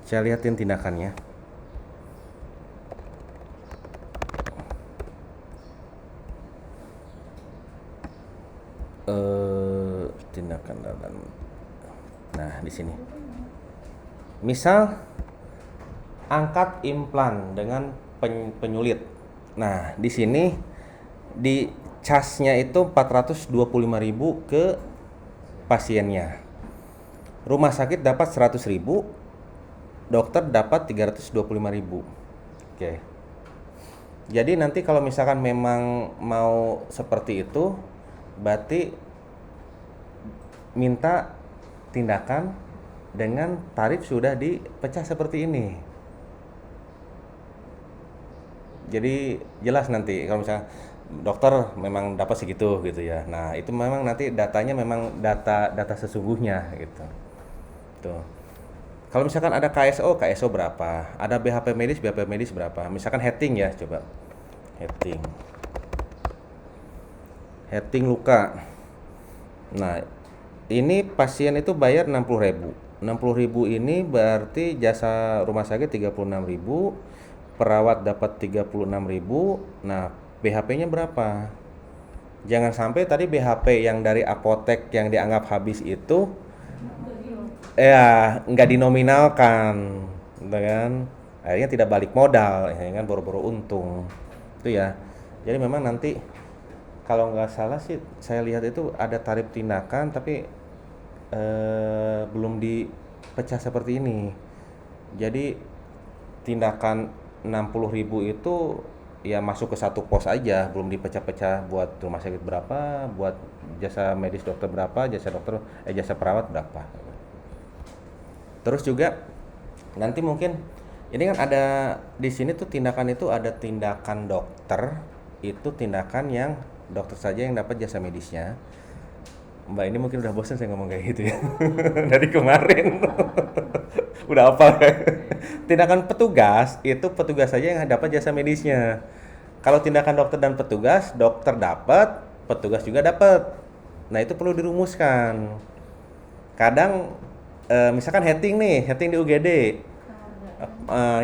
saya lihatin tindakannya. Tindakan dalam. Nah, di sini. Misal angkat implan dengan penyulit. Nah, di sini di casnya itu 425.000 ke pasiennya. Rumah sakit dapat 100.000, dokter dapat 325.000. Oke. Jadi nanti kalau misalkan memang mau seperti itu, berarti minta tindakan dengan tarif sudah dipecah seperti ini. Jadi jelas nanti kalau misalnya dokter memang dapat segitu gitu ya. Nah, itu memang nanti datanya memang data sesungguhnya gitu. Tuh. Kalau misalkan ada KSO berapa? Ada BHP medis berapa? Misalkan heading ya, coba. Heading luka. Nah, ini pasien itu bayar 60.000. 60.000 ini berarti jasa rumah sakit 36.000, perawat dapat 36.000. Nah, BHP-nya berapa? Jangan sampai tadi BHP yang dari apotek yang dianggap habis itu ya nggak dinominalkan, gitu kan? Akhirnya tidak balik modal, ya kan, boro-boro untung. Itu ya. Jadi memang nanti kalau nggak salah sih saya lihat itu ada tarif tindakan tapi belum dipecah seperti ini. Jadi tindakan 60.000 itu ya masuk ke satu pos aja, belum dipecah-pecah buat rumah sakit berapa, buat jasa medis dokter berapa, jasa perawat berapa. Terus juga nanti mungkin ini kan ada di sini tuh tindakan itu ada tindakan dokter, itu tindakan yang dokter saja yang dapat jasa medisnya. Mbak ini mungkin udah bosan saya ngomong kayak gitu ya. Dari kemarin. Udah apa? Tindakan petugas itu petugas saja yang dapat jasa medisnya. Kalau tindakan dokter dan petugas, dokter dapat, petugas juga dapat. Nah, itu perlu dirumuskan. Kadang misalkan heading di UGD.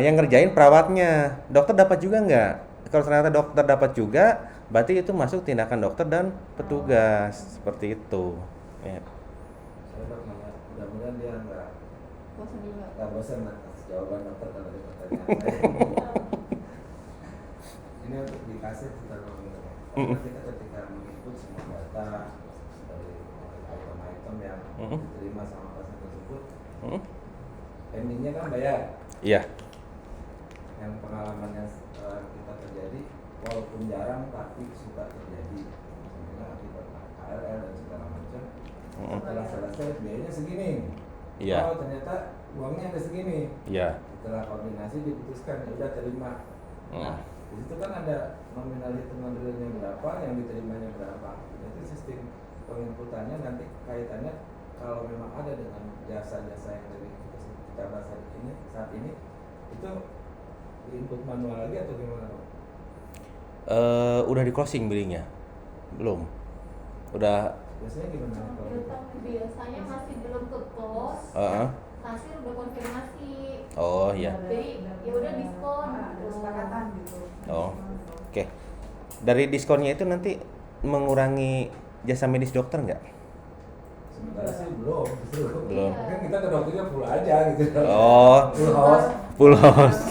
Yang ngerjain perawatnya, dokter dapat juga nggak? Kalau ternyata dokter dapat juga, berarti itu masuk tindakan dokter dan petugas, seperti itu. Ya. Saya dok nanya, mudah-mudahan dia nggak bosan atas jawaban dokter kalau ada pertanyaan. Ini untuk dikasih kita ngomong. Karena kita ketika menginput semua data dari item-item yang diterima sama pasien tersebut, endingnya kan bayar. Iya. Yang pengalamannya kita terjadi, walaupun jarang tapi suka terjadi. Misalnya akibat KRL dan segala macam. Setelah selesai biayanya segini. Iya. Oh ternyata uangnya ada segini. Iya. Setelah koordinasi diputuskan ya udah terima. Nah, di situ kan ada nominal hitungan realnya berapa, yang diterimanya berapa. Jadi sistem penginputannya nanti kaitannya kalau memang ada dengan jasa-jasa yang dari kita bahas saat ini itu diinput manual lagi atau gimana Pak? Udah di closing billingnya? Belum. Udah. Biasanya gimana kalau gitu? Biasanya masih belum ke close, kasir udah konfirmasi. Oh iya. Jadi ya udah diskon gitu. Kesepakatan gitu. Oh. Oke. Dari diskonnya itu nanti mengurangi jasa medis dokter nggak? Sementara sih belum, justru. Belum. Mungkin kita ke dokternya full aja gitu. Oh, Full house. full house.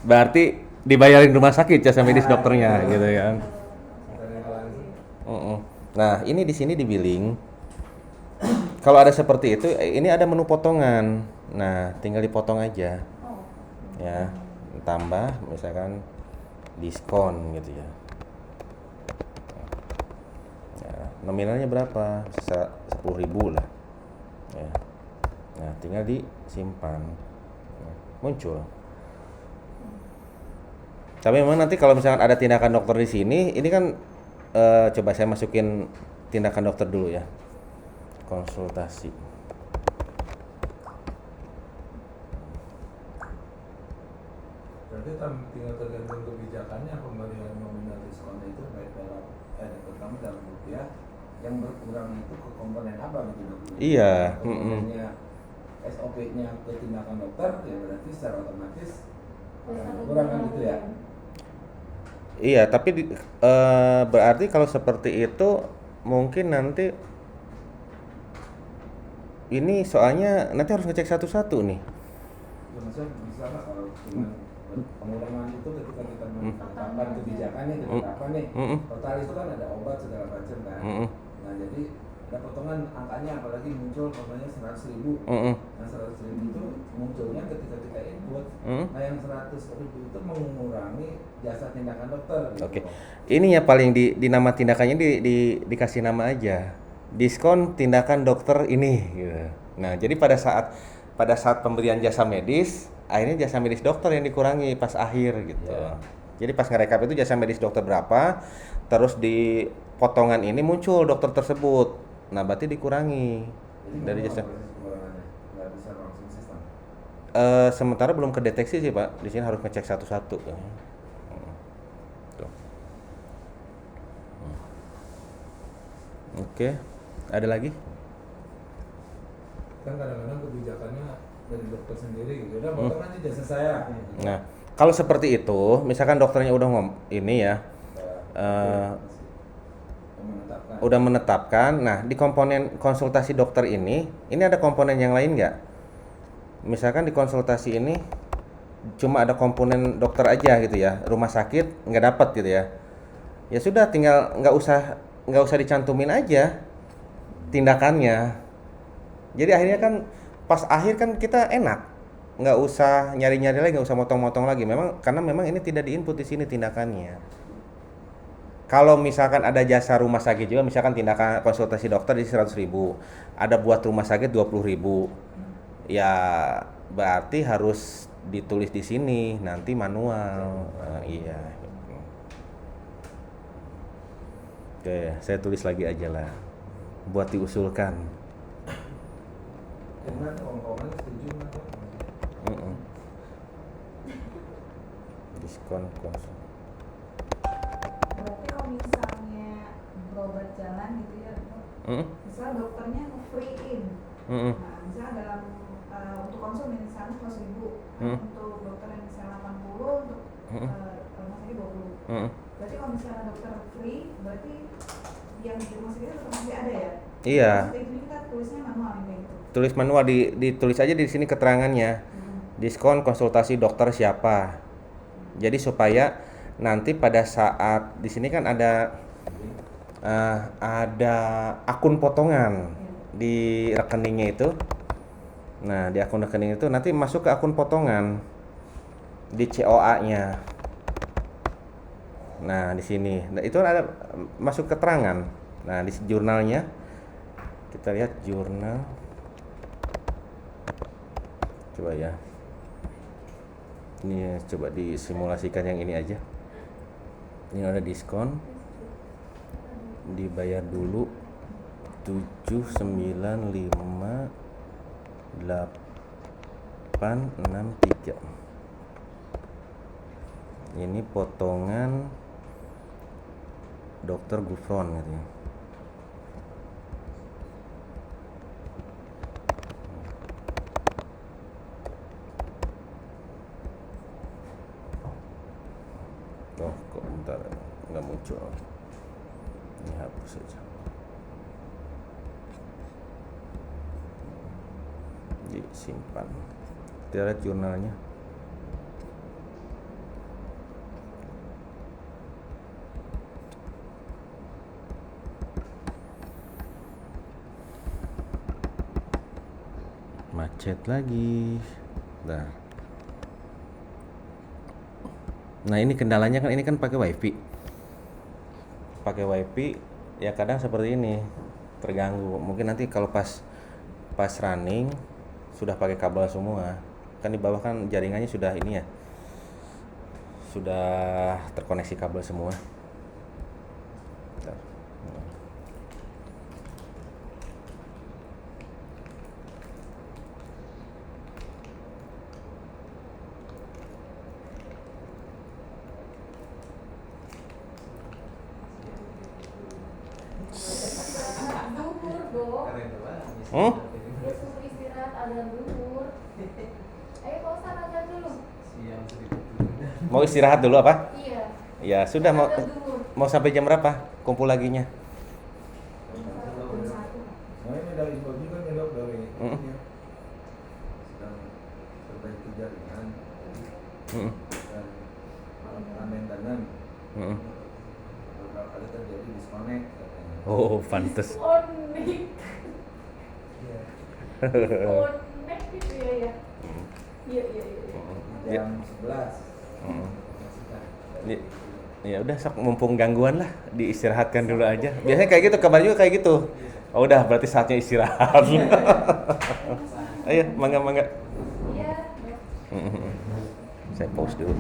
Berarti dibayarin rumah sakit jasa medis dokternya gitu kan. Katanya langsung. Nah, ini di sini di billing. Kalau ada seperti itu, ini ada menu potongan. Nah, tinggal dipotong aja. Oh. Ya, tambah misalkan diskon gitu ya. Ya, nominalnya berapa? 10.000 lah. Ya. Nah, tinggal disimpan. Nah, muncul. Tapi memang nanti kalau misalkan ada tindakan dokter di sini, ini kan coba saya masukin tindakan dokter dulu ya. Konsultasi. Berarti tinggal tergantung kebijakannya pemberian nominal diskonnya itu baik dalam terutama dalam rupiah yang berkurang itu ke komponen apa gitu dok? Iya. Komponennya SOP-nya ke tindakan dokter ya berarti secara otomatis kurang kan gitu ya? Iya, tapi berarti kalau seperti itu mungkin nanti ini soalnya nanti harus ngecek satu-satu nih. Ya, maksudnya bisa nggak kalau dengan pengurangan itu ketika kita menetapkan kebijakannya kita nih total itu kan ada obat segala macam kan. Nah jadi ada potongan angkanya apalagi muncul kontennya 100.000. Nah 100.000 itu munculnya ketika kita input. Nah yang 100.000 itu mengurangi jasa tindakan dokter. Gitu. Oke. Ini ya paling di nama tindakannya dikasih nama aja. Diskon tindakan dokter ini gitu. Nah, jadi pada saat pemberian jasa medis, akhirnya jasa medis dokter yang dikurangi pas akhir gitu. Yeah. Jadi pas ngerekap itu jasa medis dokter berapa, terus di potongan ini muncul dokter tersebut. Nah, berarti dikurangi dari jasa. Nggak bisa langsung sistem. Sementara belum kedeteksi sih, Pak. Di sini harus ngecek satu-satu. Tuh. Oke. Ada lagi? Kan kadang-kadang kebijakannya dari dokter sendiri gitu. Udah potong aja jasa saya. Nah, kalau seperti itu, misalkan dokternya udah ini ya, udah menetapkan. Nah, di komponen konsultasi dokter ini ada komponen yang lain nggak? Misalkan di konsultasi ini cuma ada komponen dokter aja gitu ya, rumah sakit nggak dapat gitu ya. Ya sudah, tinggal nggak usah dicantumin aja tindakannya. Jadi akhirnya kan pas akhir kan kita enak, nggak usah nyari-nyari lagi, nggak usah motong-motong lagi. Karena memang ini tidak diinput di sini tindakannya. Kalau misalkan ada jasa rumah sakit juga, misalkan tindakan konsultasi dokter di 100.000, ada buat rumah sakit 20.000, ya berarti harus ditulis di sini nanti manual. Iya. Oke, saya tulis lagi aja lah, buat diusulkan. Gimana kawan-kawan setuju nggak? Diskon konsul. Berarti kalau misalnya berobat jalan gitu ya, misalnya dokternya nge-free-in. Nah, misalnya dalam untuk konsul misalnya 100.000, untuk dokter yang misalnya 80, untuk rumah sakit 20. Berarti kalau misalnya dokter free, berarti yang di rumah sakit tetap masih ada ya? Iya. Itu kita tulisnya manual kayak gitu. Tulis manual, ditulis aja di sini keterangannya. Diskon konsultasi dokter siapa. Jadi supaya nanti pada saat di sini kan ada akun potongan di rekeningnya itu. Nah, di akun rekening itu nanti masuk ke akun potongan di COA-nya. Nah, di sini. Nah, itu ada masuk keterangan. Nah, di jurnalnya kita lihat jurnal. Coba ya. Ini coba disimulasikan yang ini aja. Ini ada diskon. Dibayar dulu 795.863. Ini potongan Dokter Gufron katanya. Oh, kok bentar nggak muncul. Ini hapus saja. Disimpan. Kita lihat jurnalnya. Macet lagi. Nah ini kendalanya kan, ini kan pakai wifi. Pakai wifi ya kadang seperti ini, terganggu. Mungkin nanti kalau pas running sudah pakai kabel semua, kan di bawah kan jaringannya sudah ini ya, sudah terkoneksi kabel semua. Bentar. Duhur dong. Dia suruh istirahat azan duhur. Ayo Pak Ustadz azan dulu. Mau istirahat dulu apa? Iya. Ya sudah, Azan duhur. mau sampai jam berapa kumpul laginya? Nah ini dari info juga nih dok dari ini sedang perbaiki jaringan dan maintenance beberapa kali terjadi disconnect katanya. Oh, pantes. Disconnect. Iya. Disconnect gitu ya. Iya. Jam 11. Ya udah, sok mumpung gangguan lah, diistirahatkan dulu aja. Biasanya kayak gitu, kabar juga kayak gitu. Oh udah, berarti saatnya istirahat. Ayo, mangga. Iya. Saya pause dulu.